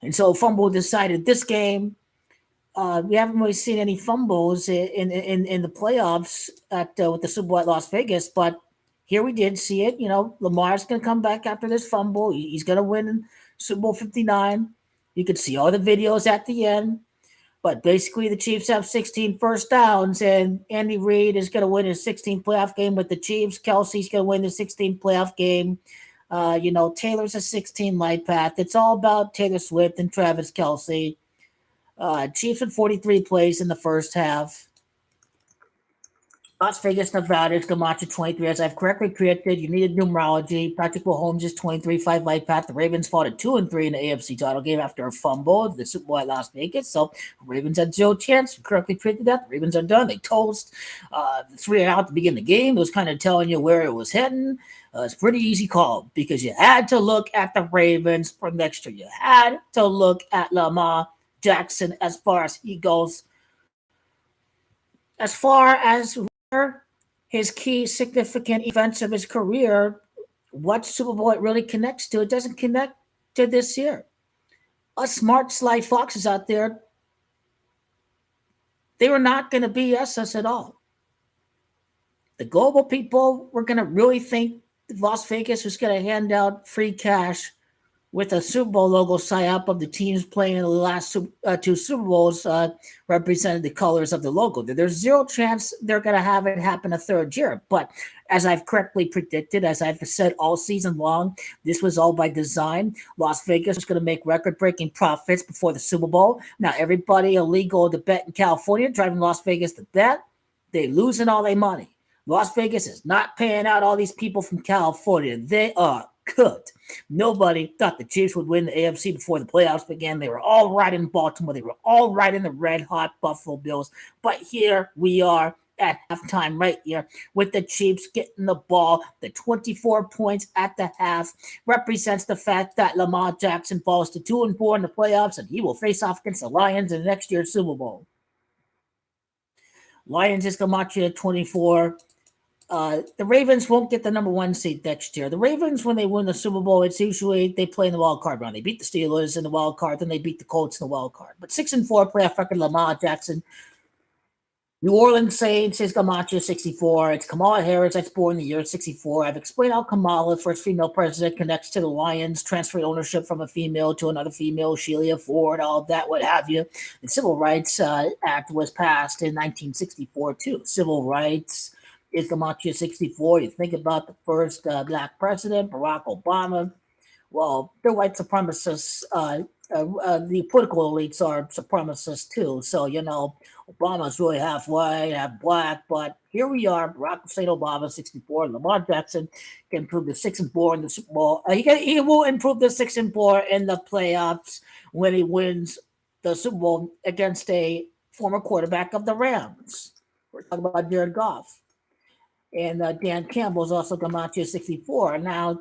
And so fumble decided this game. We haven't really seen any fumbles in the playoffs with the Super Bowl at Las Vegas, but here we did see it. You know, Lamar's going to come back after this fumble. He's going to win Super Bowl 59. You could see all the videos at the end. But basically, the Chiefs have 16 first downs, and Andy Reid is going to win his 16th playoff game with the Chiefs. Kelsey's going to win the 16th playoff game. Taylor's a 16 light path. It's all about Taylor Swift and Travis Kelsey. Chiefs with 43 plays in the first half. Las Vegas, Nevada is Gamache 23. As I've correctly predicted, you needed numerology. Patrick Mahomes is 23, 5 light path. The Ravens fought at 2-3 in the AFC title game after a fumble. The Super Bowl at Las Vegas. So Ravens had zero chance. Correctly predicted that. The Ravens are done. They toast. The 3 out to begin the game. It was kind of telling you where it was heading. It's a pretty easy call because you had to look at the Ravens for next year. You had to look at Lamar Jackson as far as he goes. As far as his key significant events of his career, what Super Bowl it really connects to, it doesn't connect to this year. Us smart, sly foxes out there, they were not going to BS us at all. The global people were going to really think Las Vegas was going to hand out free cash with a Super Bowl logo PSYOP of the teams playing in the last 2 Super Bowls represented the colors of the logo. There's zero chance they're going to have it happen a third year. But as I've correctly predicted, as I've said all season long, this was all by design. Las Vegas was going to make record-breaking profits before the Super Bowl. Now, everybody illegal to bet in California, driving Las Vegas to bet, they're losing all their money. Las Vegas is not paying out all these people from California. They are cooked. Nobody thought the Chiefs would win the AFC before the playoffs began. They were all right in Baltimore. They were all right in the red-hot Buffalo Bills. But here we are at halftime right here with the Chiefs getting the ball. The 24 points at the half represents the fact that Lamar Jackson falls to 2-4 in the playoffs, and he will face off against the Lions in next year's Super Bowl. Lions is Gamache at 24. The Ravens won't get the number 1 seed next year. The Ravens, when they win the Super Bowl, it's usually they play in the wild card round. They beat the Steelers in the wild card, then they beat the Colts in the wild card. But 6-4 playoff record, Lamar Jackson. New Orleans Saints is Gamache 64. It's Kamala Harris that's born in the year 64. I've explained how Kamala, first female president, connects to the Lions, transferring ownership from a female to another female, Sheila Ford, all of that, what have you. The Civil Rights Act was passed in 1964 too. Civil rights. is Camacho 64. You think about the first black president, Barack Obama. Well, they're white supremacists. The political elites are supremacists too. So, Obama's really half white, half black. But here we are, Barack Hussein Obama, 64. Lamar Jackson can improve the 6-4 in the Super Bowl. He will improve the 6-4 in the playoffs when he wins the Super Bowl against a former quarterback of the Rams. We're talking about Jared Goff. And Dan Campbell's also Camacho 64. Now,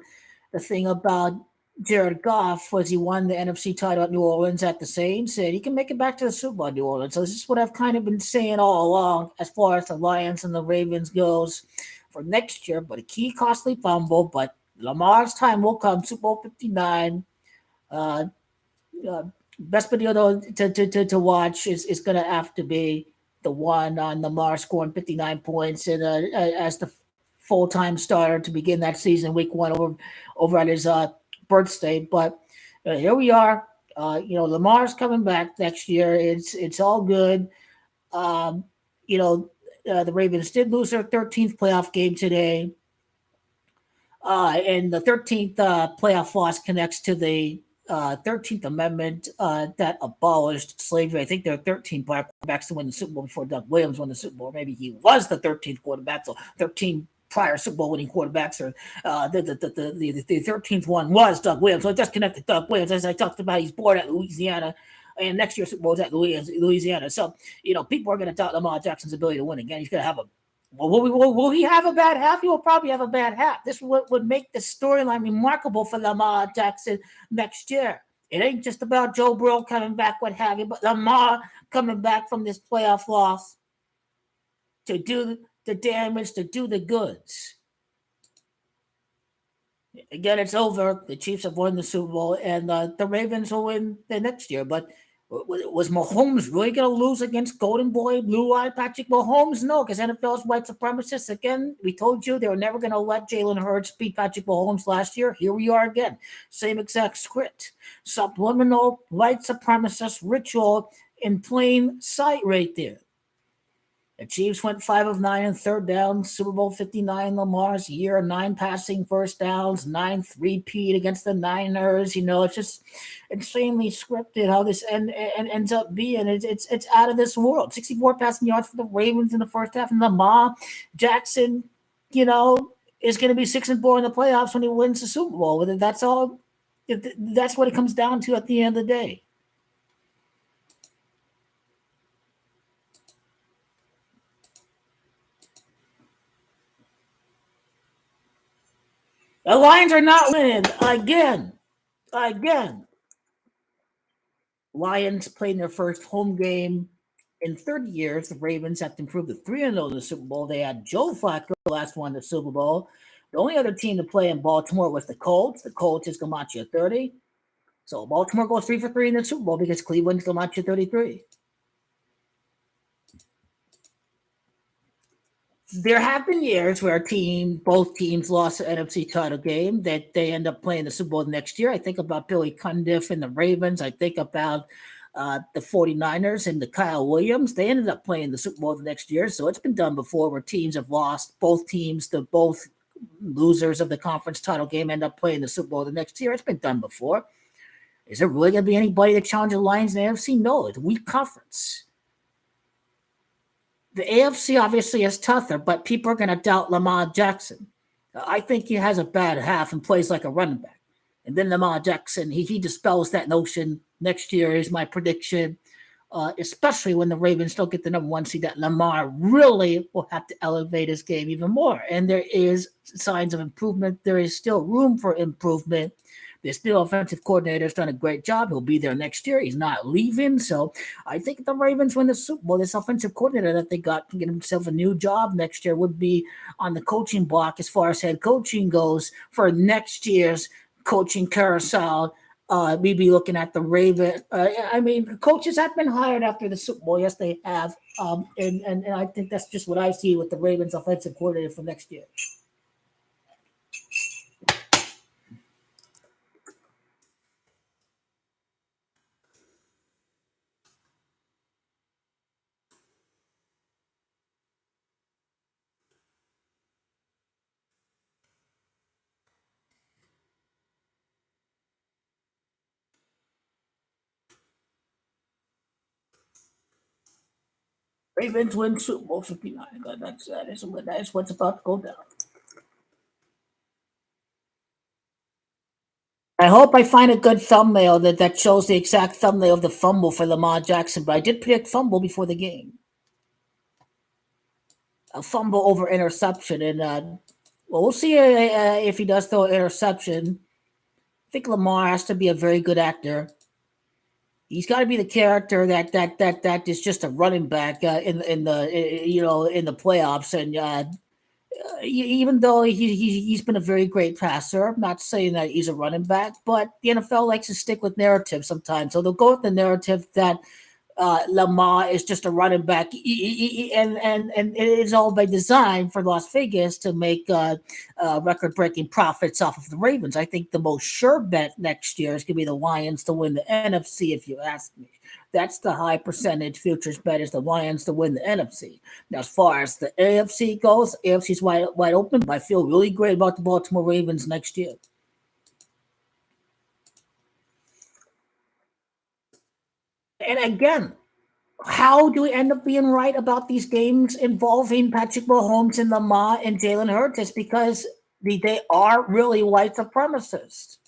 the thing about Jared Goff was he won the NFC title at New Orleans at the Saints, and he can make it back to the Super Bowl in New Orleans. So this is what I've kind of been saying all along as far as the Lions and the Ravens goes for next year. But a key costly fumble, but Lamar's time will come. Super Bowl 59. Best video though to watch is going to have to be the one on Lamar scoring 59 points and as the full-time starter to begin that season, week 1 over at his birthday. But here we are. Lamar's coming back next year. It's all good. The Ravens did lose their 13th playoff game today. And the 13th playoff loss connects to the 13th Amendment that abolished slavery. I think there are 13 black quarterbacks to win the Super Bowl before Doug Williams won the Super Bowl. Maybe he was the 13th quarterback, so 13 prior Super Bowl winning quarterbacks. Or the 13th one was Doug Williams. So it just connected Doug Williams. As I talked about, he's born at Louisiana. And next year's Super Bowl is at Louisiana. So, people are going to doubt Lamar Jackson's ability to win again. He's going to have will he have a bad half? He will probably have a bad half. This would make the storyline remarkable for Lamar Jackson next year. It ain't just about Joe Burrow coming back, what have you, but Lamar coming back from this playoff loss to do the damage, to do the goods. Again, it's over. The Chiefs have won the Super Bowl, and the Ravens will win the next year. But was Mahomes really going to lose against Golden Boy, blue-eyed Patrick Mahomes? No, because NFL's white supremacists. Again, we told you they were never going to let Jalen Hurts beat Patrick Mahomes last year. Here we are again. Same exact script. Subliminal white supremacist ritual in plain sight right there. The Chiefs went 5 of 9 in third down. Super Bowl 59, Lamar's year, 9 passing first downs, 9 3-peat against the Niners. It's just insanely scripted how this ends up being. It's out of this world. 64 passing yards for the Ravens in the first half. And Lamar Jackson, is going to be 6-4 in the playoffs when he wins the Super Bowl. That's all. That's what it comes down to at the end of the day. The Lions are not winning again. Lions played their first home game in 30 years. The Ravens have to improve to 3-0 in the Super Bowl. They had Joe Flacco last one the Super Bowl. The only other team to play in Baltimore was the Colts. The Colts is Camacho 30. So Baltimore goes 3 for 3 in the Super Bowl because Cleveland's Camacho 33. There have been years where both teams lost the NFC title game that they end up playing the Super Bowl next year. I think about Billy Cundiff and the Ravens. I think about the 49ers and the Kyle Williams. They ended up playing the Super Bowl the next year. So it's been done before where teams have lost. Both losers of the conference title game end up playing the Super Bowl the next year. It's been done before. Is there really going to be anybody that challenges the Lions in the NFC? No, it's a weak conference. The AFC obviously is tougher, but people are going to doubt Lamar Jackson. I think he has a bad half and plays like a running back. And then Lamar Jackson, he dispels that notion next year is my prediction, especially when the Ravens don't get the number 1 seed, that Lamar really will have to elevate his game even more. And there is signs of improvement. There is still room for improvement. This new offensive coordinator has done a great job. He'll be there next year. He's not leaving. So I think if the Ravens win the Super Bowl, this offensive coordinator that they got to get himself a new job next year would be on the coaching block as far as head coaching goes for next year's coaching carousel. We'd be looking at the Ravens. Coaches have been hired after the Super Bowl. Yes, they have. And I think that's just what I see with the Ravens offensive coordinator for next year. Ravens win Super Bowl 59. That is what's about to go down. I hope I find a good thumbnail that shows the exact thumbnail of the fumble for Lamar Jackson, but I did predict fumble before the game. A fumble over interception, and well, we'll see if he does throw an interception. I think Lamar has to be a very good actor. He's got to be the character that is just a running back in the playoffs, and even though he's been a very great passer, I'm not saying that he's a running back, but the NFL likes to stick with narrative sometimes, so they'll go with the narrative that Lamar is just a running back, and it is all by design for Las Vegas to make record-breaking profits off of the Ravens. I think the most sure bet next year is going to be the Lions to win the NFC, if you ask me. That's the high percentage futures bet, is the Lions to win the NFC. Now, as far as the AFC goes, AFC's wide open, but I feel really great about the Baltimore Ravens next year. And again, how do we end up being right about these games involving Patrick Mahomes and Lamar and Jalen Hurts? It's because they are really white supremacists.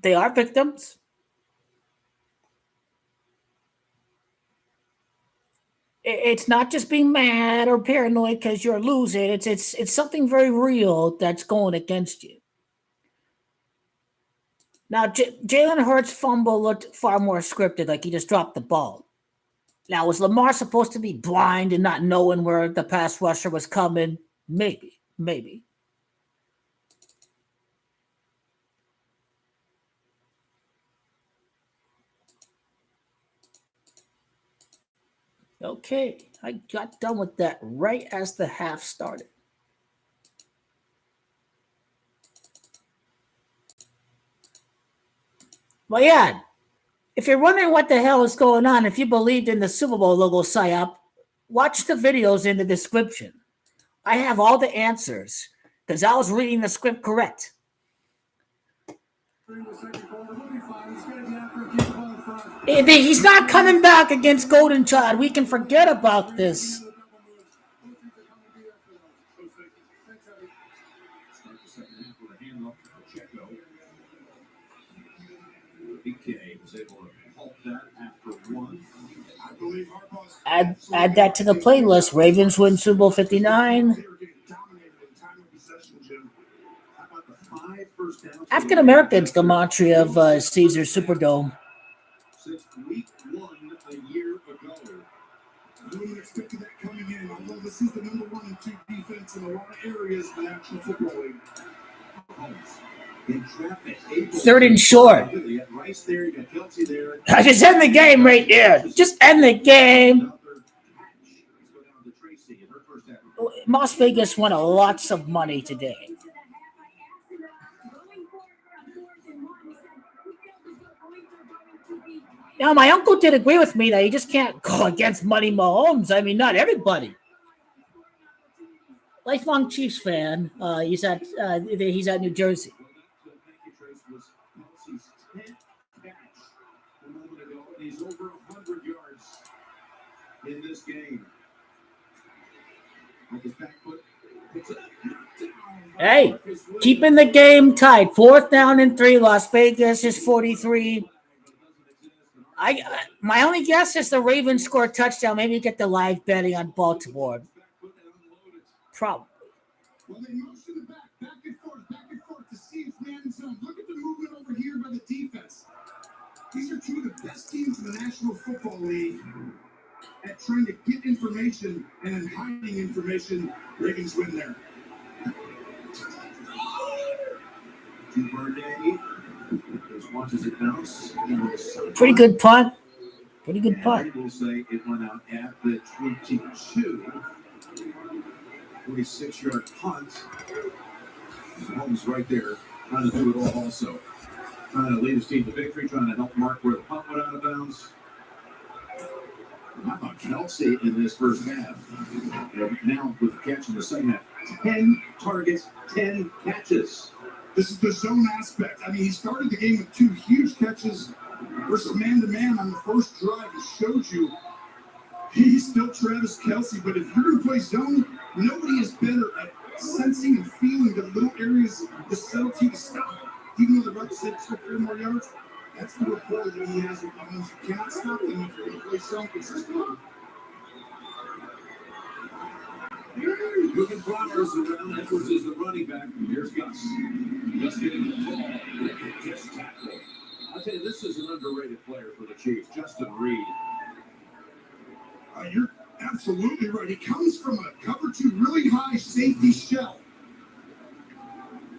They are victims. It's not just being mad or paranoid because you're losing. It's something very real that's going against you. Now, Jalen Hurts' fumble looked far more scripted, like he just dropped the ball. Now, was Lamar supposed to be blind and not knowing where the pass rusher was coming? Maybe. Okay, I got done with that right as the half started. Well, yeah, if you're wondering what the hell is going on, if you believed in the Super Bowl logo PSYOP, watch the videos in the description. I have all the answers because I was reading the script correct. He's not coming back against Golden Child. We can forget about this. Add that to the playlist. Ravens win Super Bowl 59. African Americans gematria of Caesar Superdome. Since week 1 a year ago. No one expected that coming in, although this is the number 1 and 2 defense in a lot of areas in the National Football League. Third and short. Just end the game right there. Just end the game. Las Vegas won lots of money today. Now, my uncle did agree with me that you just can't go against Money Mahomes. I mean, not everybody. Lifelong Chiefs fan. He's at New Jersey. He's over 100 yards in this game. Hey, keeping the game tight. 4th down and 3. Las Vegas is 43. My only guess is the Ravens score a touchdown. Maybe get the live betting on Baltimore. Probably. Well, they motion back and forth to see if man zone. Look at the movement over here by the defense. These are two of the best teams in the National Football League at trying to get information and then hiding information. Ravens win there. Watches it bounce. Pretty good punt. Pretty good punt. We'll say it went out at the 22. 46-yard punt. Holmes right there, trying to do it all also. Trying to lead his team to victory, trying to help mark where the punt went out of bounds. How about Kelsey in this first half? Now with the catch in the second half. 10 targets, 10 catches. This is the zone aspect. I mean, he started the game with 2 huge catches versus man-to-man on the first drive. It showed you he's still Travis Kelce, but if you're going to play zone, nobody is better at sensing and feeling the little areas, the subtlety to stop. Even though the rep said 4 more yards, that's the rapport that he has with them. You cannot stop them if you're going to play zone consistently. Moving Flowers around. Edwards is the running back. Here's Gus. Gus getting the ball. Just tackle. I'll tell you, this is an underrated player for the Chiefs, Justin Reed. You're absolutely right. He comes from a cover 2 really high safety shell.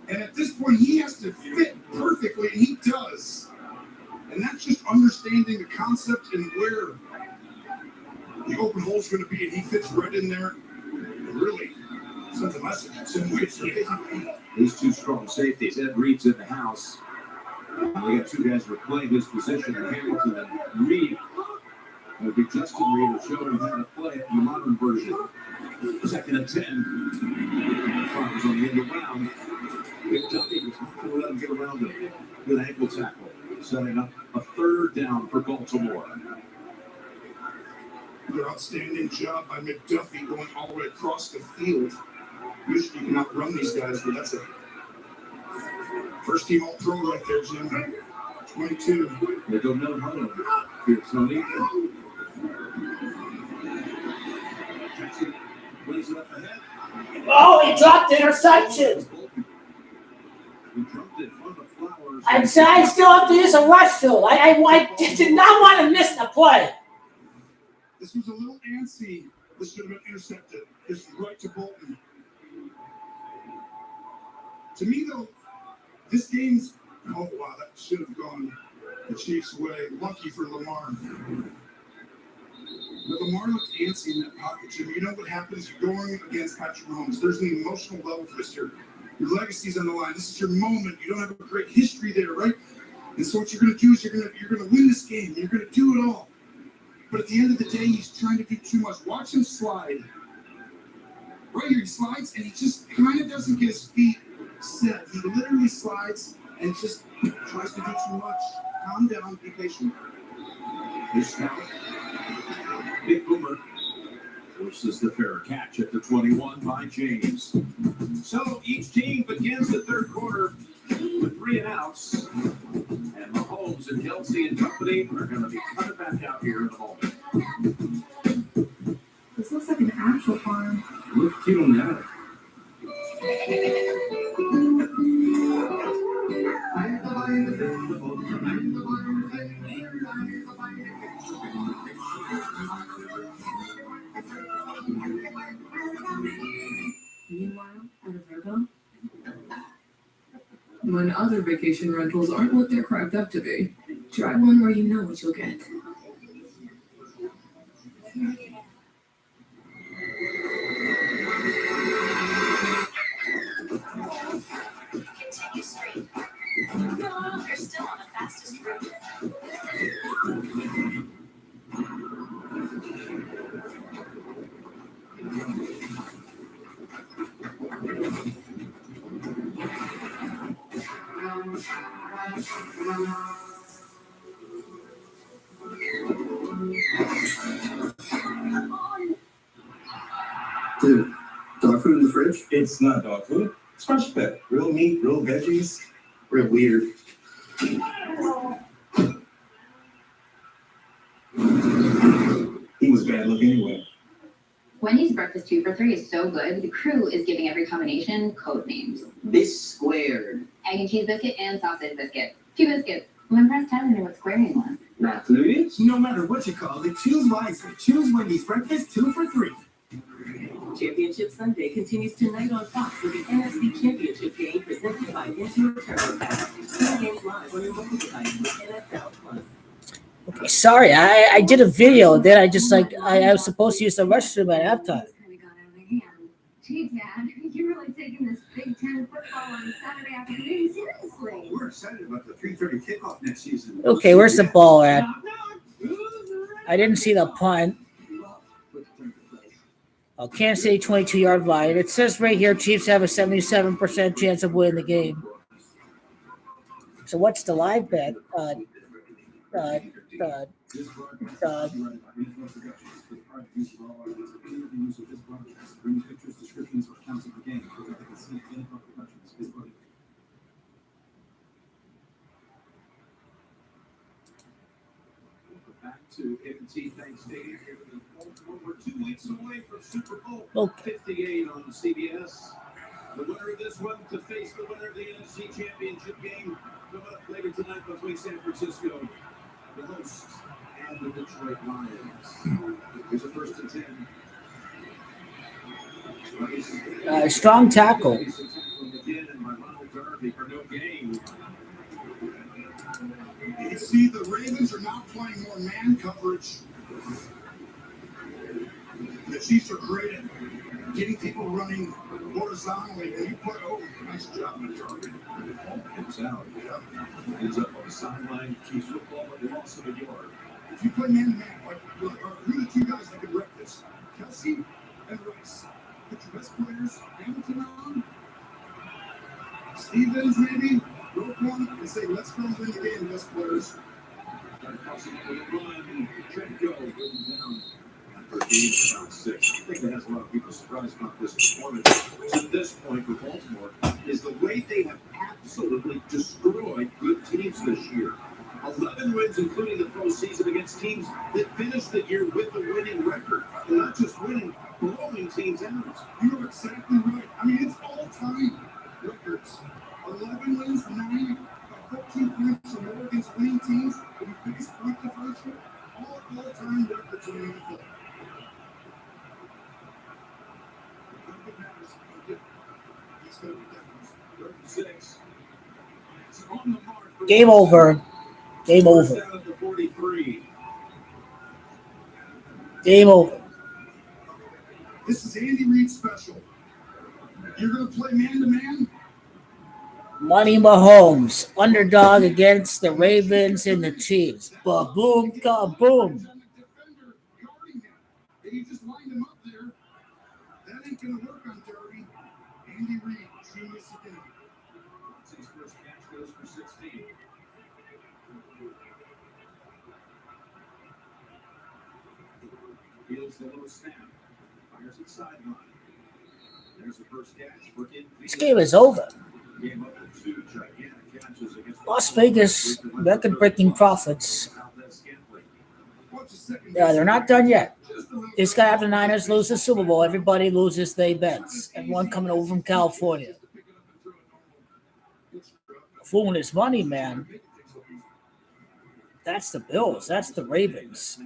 And at this point, he has to fit perfectly, and he does. And that's just understanding the concept and where the open hole is going to be, and he fits right in there. It really sends a message in some ways. These two strong safeties. Ed Reed's in the house. We got two guys who are playing his position in Hamilton and Reed. It'll be Justin Reed will show him how to play it in the modern version. 2nd and 10. Farmers on the end around. Big Duffy was not going to let him get around him. Good ankle tackle. Setting up a 3rd down for Baltimore. Another outstanding job by McDuffie going all the way across the field. Usually you can outrun these guys, but that's a first team all-pro right there, Jim. 22. They go no huddle. Here's Tony. Jackson plays it up ahead. Oh, he dropped the interception. He dropped it in front of Flowers. I still have to use a rush tool. I did not want to miss the play. This was a little antsy. This should have been intercepted. This is right to Bolton. To me, though, this game's, oh, wow, that should have gone the Chiefs' way. Lucky for Lamar. But Lamar looked antsy in that pocket, Jim. You know what happens? You're going against Patrick Mahomes. There's an emotional level for this year. Your legacy's on the line. This is your moment. You don't have a great history there, right? And so what you're going to do is you're going to win this game. You're going to do it all. But at the end of the day, he's trying to do too much. Watch him slide. Right here, he slides, and he just kind of doesn't get his feet set. He literally slides and just tries to do too much. Calm down, be patient. This now, Big Boomer forces the fair catch at the 21 by James. So each team begins the 3rd quarter with 3 and outs. And Mahomes and Kelce and company are going to be coming back out here in the moment. This looks like an actual farm. Look cute on that. Meanwhile, at a Virgo, when other vacation rentals aren't what they're cracked up to be, try one where you know what you'll get. Continue straight. You're still on the fastest route. Dude, dog food in the fridge? It's not dog food. It's fresh pet. Real meat, real veggies. Real weird. He was bad looking anyway. Wendy's breakfast 2 for $3 is so good, the crew is giving every combination code names. This squared. Egg and cheese biscuit and sausage biscuit. 2 biscuits. I'm impressed Tyler knew what squaring was. Not included? No matter what you call it, choose wisely. Choose Wendy's breakfast 2 for $3. Championship Sunday continues tonight on Fox with the NFC Championship game presented by Intuit TurboTax. See games live on your mobile device with NFL Plus. Okay, sorry, I did a video, then I just I was supposed to use the restroom at halftime. Gee, Dad, you're really taking this Big Ten football on Saturday afternoon seriously. We're excited about the 3:30 kickoff next season. Okay, where's the ball at? I didn't see the punt. Oh, Kansas City 22-yard line. It says right here, Chiefs have a 77% chance of winning the game. So what's the live bet? thud, thud, This broadcast is thud. copyrighted by Retail Productions for the private use of all audience. Any of the use of this broadcast, brings pictures, descriptions, or accounts of the game without the consent of Retail Productions is prohibited. Back to M&T Bank Stadium here in Baltimore. We're 2 weeks away from Super Bowl 58 on CBS. The winner of this one to face the winner of the NFC Championship game coming up later tonight between San Francisco, the hosts, and the Detroit Lions. Here's a 1st and 10. Strong tackle. Again, and by Ronald Darby for no gain. You see, the Ravens are now playing more man coverage. The Chiefs are great at getting people running horizontally. And you put, nice job on target. Comes out. Ends up on the sideline, keeps football, but they lost him a yard. If you play man-to-man, who are the two guys that can wreck this? Kelsey and Rice. Put your best players, Hamilton on, Stevens maybe, rope one, and say, let's go win the game, best players. Crossing over the run, Trenko written down for a gain of about 6. I think that has a lot of people surprised about this performance to this point for Baltimore is the way they have absolutely destroyed good teams this year. 11 wins, including the postseason, against teams that finished the year with the winning record. And not just winning, blowing teams out. You're exactly right. I mean, it's all-time records. 11 wins, 14 points or more against winning teams. The biggest point differential, all-time records in the NFL. Game over. Game over. Game over. This is Andy Reid's special. You're going to play man-to-man? Money Mahomes, underdog against the Ravens and the Chiefs. Ba-boom, ka-boom. You just lined him up there. That ain't going to work on Derby. Andy Reid, genius again. His first catch goes for 16. Feels the low snap. Fires it sideline. There's the first catch. This game is over. Game up with 2 gigantic catches against Las Vegas, record-breaking profits. Yeah, they're not done yet. This guy after Niners lose the Super Bowl. Everybody loses their bets. Everyone coming over from California. Fooling his money, man. That's the Bills. That's the Ravens.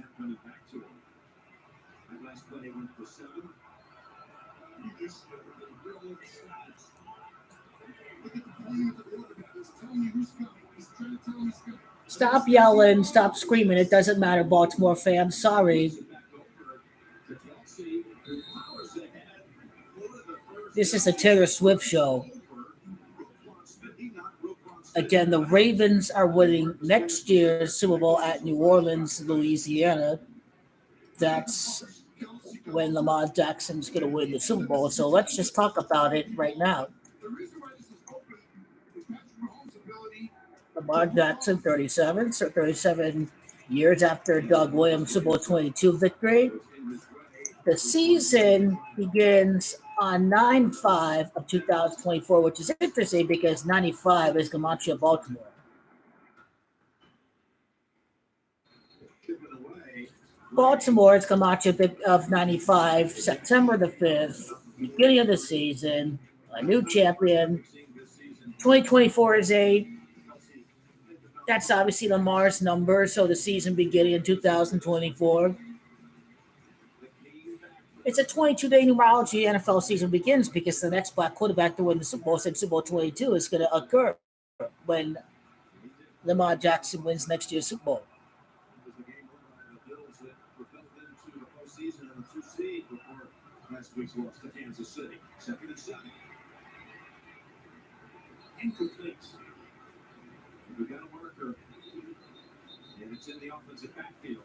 Stop yelling. Stop screaming. It doesn't matter, Baltimore fans. Sorry. This is a Taylor Swift show. Again, the Ravens are winning next year's Super Bowl at New Orleans, Louisiana. That's when Lamar Jackson's going to win the Super Bowl. So let's just talk about it right now. Lamar Jackson, 37, so 37 years after Doug Williams' Super Bowl 22 victory. The season begins on 9/5 of 2024, which is interesting because 95 is Camacho, Baltimore. Baltimore is Camacho of 95, September the 5th, beginning of the season, a new champion. 2024 is that's obviously Lamar's number, so the season beginning in 2024. It's a 22-day numerology NFL season begins because the next black quarterback to win the Super Bowl, since Super Bowl 22, is going to occur when Lamar Jackson wins next year's Super Bowl. Last week's loss to Kansas City. 2nd and 7. Incomplete. We've got a marker. And it's in the offensive backfield.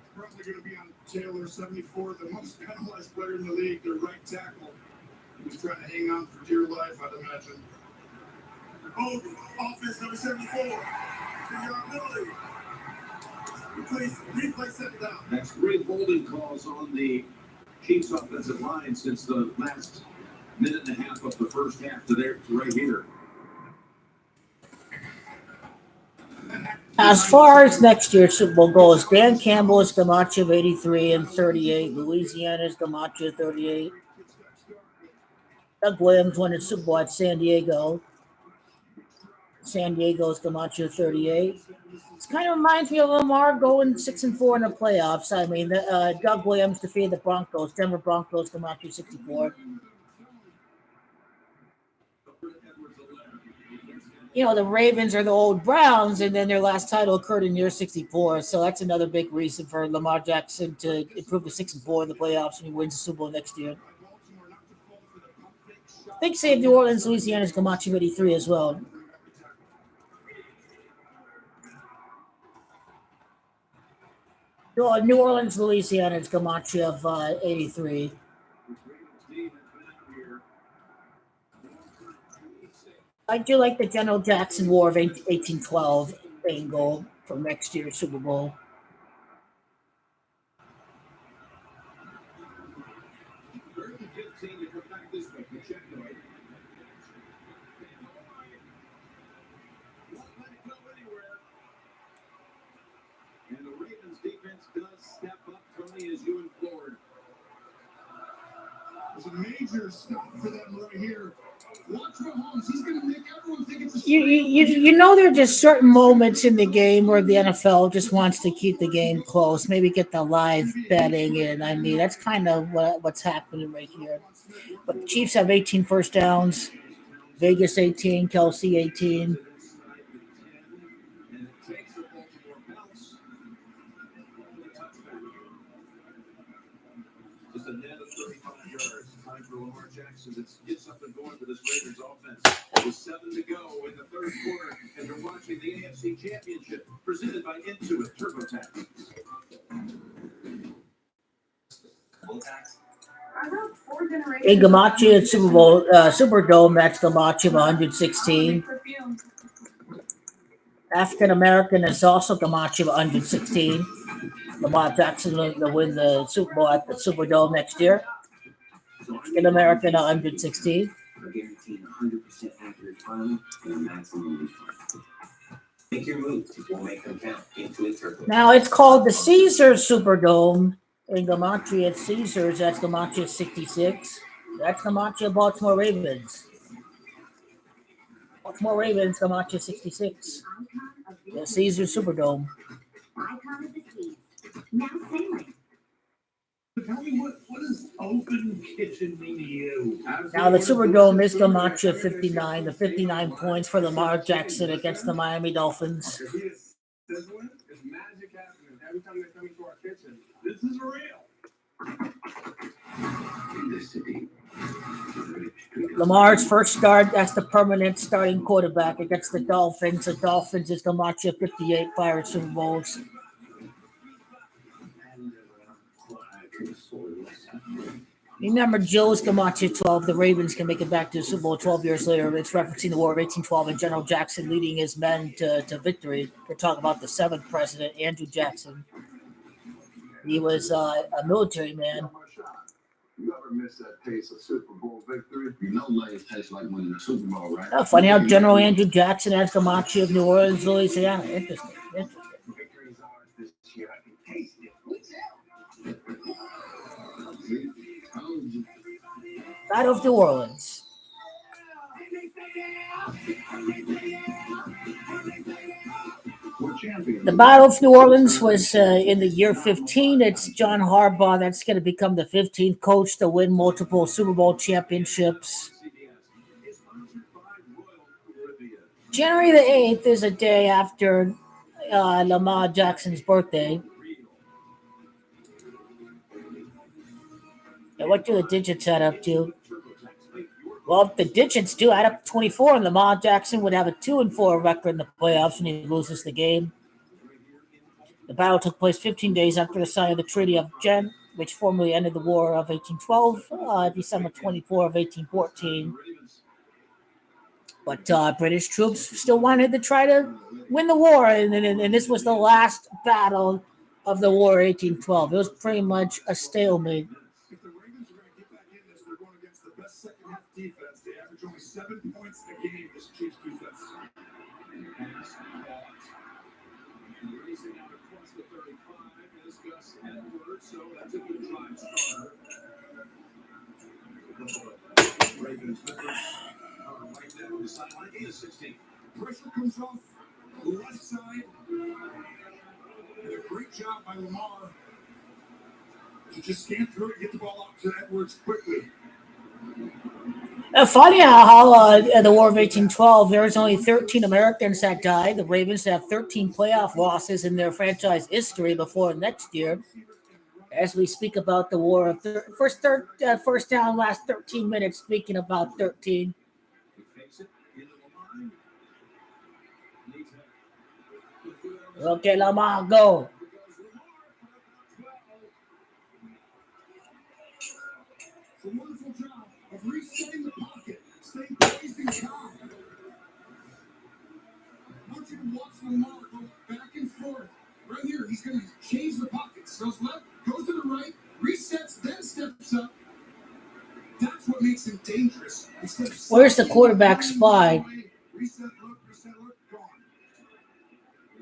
It's probably going to be on Taylor, 74, the most penalized player in the league, their right tackle. He's trying to hang on for dear life, I'd imagine. Oh, offense number 74. Replay second down. That's 3 holding calls on the Chiefs offensive line since the last minute and a half of the first half to right here. As far as next year's Super Bowl goes, Dan Campbell is Camacho of 83 and 38. Louisiana's Camacho 38. Doug Williams won the Super Bowl at San Diego. San Diego's Camacho 38. It kind of reminds me of Lamar going 6-4 in the playoffs. I mean, Doug Williams defeated the Broncos, Denver Broncos, Camacho 64. You know, the Ravens are the old Browns, and then their last title occurred in year 64. So that's another big reason for Lamar Jackson to improve to 6-4 in the playoffs when he wins the Super Bowl next year. I think save New Orleans, Louisiana's Camacho 83 as well. New Orleans, Louisiana's Camacho of 83. I do like the General Jackson War of 1812 angle for next year's Super Bowl. And the Ravens defense does step up, Tony, as you implored. It's a major stop for them right here. Watch Mahomes. He's going to make everyone think it's a you know, there are just certain moments in the game where the NFL just wants to keep the game close, maybe get the live betting in. I mean, that's kind of what's happening right here. But the Chiefs have 18 first downs, Vegas 18, Kelsey 18. Just a net of 35 yards. Time for Lamar Jackson to get something going for this Raiders offense. With 7 to go in the third quarter, and you're watching the AFC Championship presented by Intuit TurboTax. In Camacho at Super Bowl, Superdome, that's Camacho of 116. African American is also Camacho of 116. Lamar Jackson will win the Super Bowl at the Superdome next year. African American 116. Guaranteed 100% accurate filing and maximum refund. Make your moves. We'll make them count. Intuit Turbo. Now it's called the Caesars Superdome. In Camacho at Caesars, that's Camacho 66. That's Camacho Baltimore Ravens. Baltimore Ravens, Camacho 66. The Caesars Superdome. Icon of the seas. Now sailing. Tell me what does open kitchen mean to you? Now the Superdome is Camacho 59. The 59 points for Lamar Jackson against the Miami Dolphins. It's magic happening every time they come into our kitchen. This is real. In the city. Lamar's first start as the permanent starting quarterback against the Dolphins. The Dolphins is Camacho 58 prior Super Bowls. Remember, Joe's Camacho 12. The Ravens can make it back to the Super Bowl 12 years later. It's referencing the War of 1812 and General Jackson leading his men to victory. We're talking about the 7th president, Andrew Jackson. He was a military man. You ever miss that taste of Super Bowl victory? You know life tastes like winning the Super Bowl, right? Oh, funny how General Andrew Jackson has Camacho of New Orleans, Louisiana. Interesting. Victory's ours this year. I can taste it. Battle of New Orleans. The Battle of New Orleans was in the year 15. It's John Harbaugh that's going to become the 15th coach to win multiple Super Bowl championships. January the 8th is a day after Lamar Jackson's birthday. And what do the digits add up to? Well, if the digits do add up to 24, and Lamar Jackson would have a 2-4 record in the playoffs when he loses the game. The battle took place 15 days after the signing of the Treaty of Ghent, which formally ended the War of 1812, December 24 of 1814. But British troops still wanted to try to win the war, and this was the last battle of the war 1812. It was pretty much a stalemate. If the Ravens are going to get back in this, they're going against the best second half defense. They average only 7 points a game, this Chiefs defense. Pass caught. Racing out across the 35 is Gus Edwards, so that's a good drive starter. Ravens members are right down the sideline. 8-16. Pressure comes off the left side. And a great job by Lamar to just scan through it and get the ball out to Edwards quickly. Funny how the War of 1812, there was only 13 Americans that died. The Ravens have 13 playoff losses in their franchise history before next year. As we speak about the war of first down, last 13 minutes, speaking about 13. Okay, Lamar, go. It's a wonderful job of resetting the pocket, staying poised and calm. I want you to watch Lamar go back and forth. Right here, he's going to change the pockets. Goes left, goes to the right, resets, then steps up. That's what makes him dangerous. Where's the quarterback spy? Reset, look,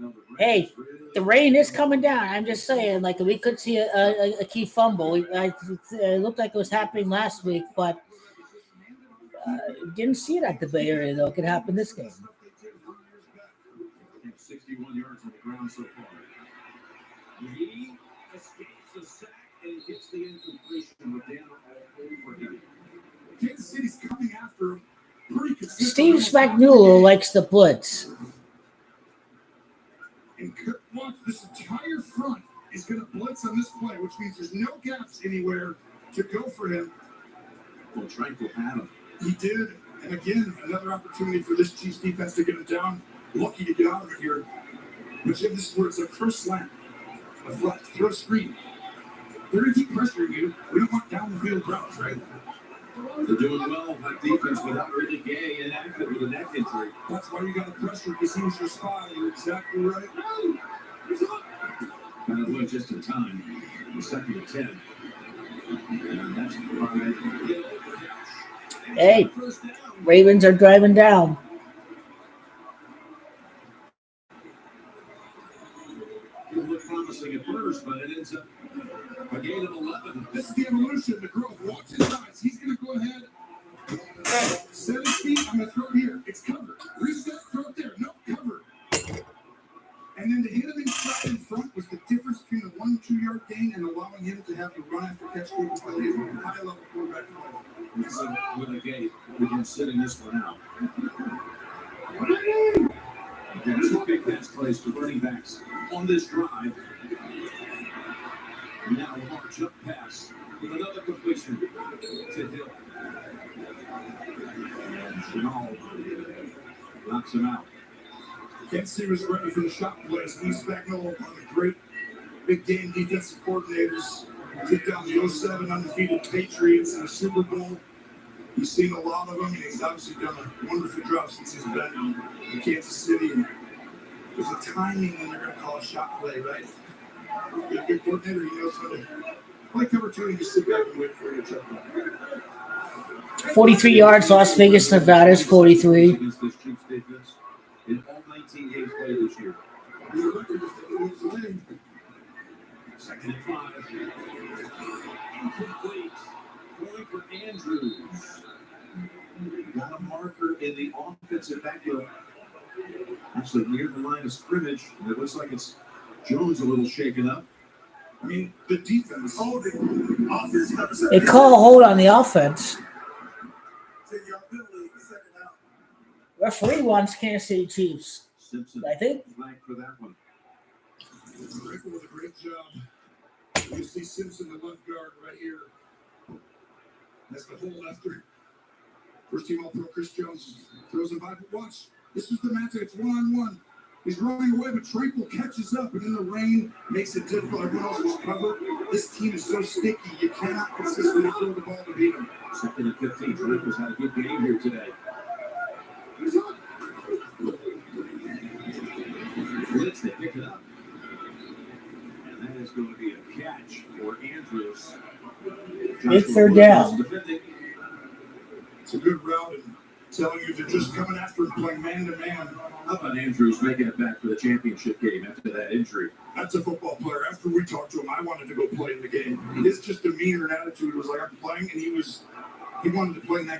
gone. Hey, the rain is coming down. I'm just saying, like, we could see a key fumble. It looked like it was happening last week, but didn't see it at the Bay Area, though. It could happen this game. 61 yards on the ground so far. He escapes the sack and gets the incompletion with Dan all over him. Kansas City's coming after him pretty consistently. Steve Spagnuolo likes the blitz. And watch, this entire front is going to blitz on this play, which means there's no gaps anywhere to go for him. Well, Tranquil had him. He did. And again, another opportunity for this Chiefs defense to get him down. Lucky to get out of it here. But Jim, this is where it's a first slant, a flat, throw screen. They're going to keep pressuring you. We don't want down the field routes, right? They're doing well. That defense without really Gay inactive with a neck injury. That's why you got to pressure because he was your spot. You're exactly right. And it went just in time. The second and 10. And that's by Hey, Ravens are driving down. It looked promising at first, but it ends up a gain of 11. This is the evolution, the growth. Watch his eyes. He's going to go ahead. 7 feet. I'm going to throw it here. It's covered. Reset, throw it there. No, covered. And then to hit him inside in front was the difference between a 1 2 yard gain and allowing him to have to run after catch capability from a high level quarterback play. So with a gate, we can sit in this one out. Again, 2 big pass plays to running backs on this drive. Now Lamar jump pass with another completion to Hill. And Sheila knocks him out. Kansas City was ready for the shot play. Steve Spagnuolo, one of the great big game defensive coordinators, took down the 07 undefeated Patriots in the Super Bowl. He's seen a lot of them, and he's obviously done a wonderful job since he's been in Kansas City. And there's a timing when they're going to call a shot play, right? He's a good coordinator. He knows how to play cover 2 and just sit back and wait for you to check out. 43 yards, Las Vegas, Nevada is 43. Against this Chiefs defense in all 19 games played this year. Second and 5. Incomplete. Point for Andrews. Got a marker in the offensive backfield. Actually, near the line of scrimmage. It looks like it's Jones a little shaken up. I mean, the defense. Oh, the offense. They call a hold on the offense. Referee wants Kansas City Chiefs. Simpson, I think. flag for that one. Rifle with a great job. You see Simpson, the left guard, right here. That's the hold after first team All-Pro Chris Jones throws him by. But watch, this is the matchup. It's 1-on-1. He's running away, but Tranquil catches up, and in the rain makes it difficult. Everyone else is covered. This team is so sticky, you cannot consistently throw the ball to beat them. Second and 15. Tranquil's had a good game here today. it up. And that is going to be a catch for Andrews. It's third down. It's a good route and telling you they're just coming after him, playing man-to-man. How about Andrews making it back for the championship game after that injury? That's a football player. After we talked to him, I wanted to go play in the game. His just demeanor and attitude was like, I'm playing, and he wanted to play in that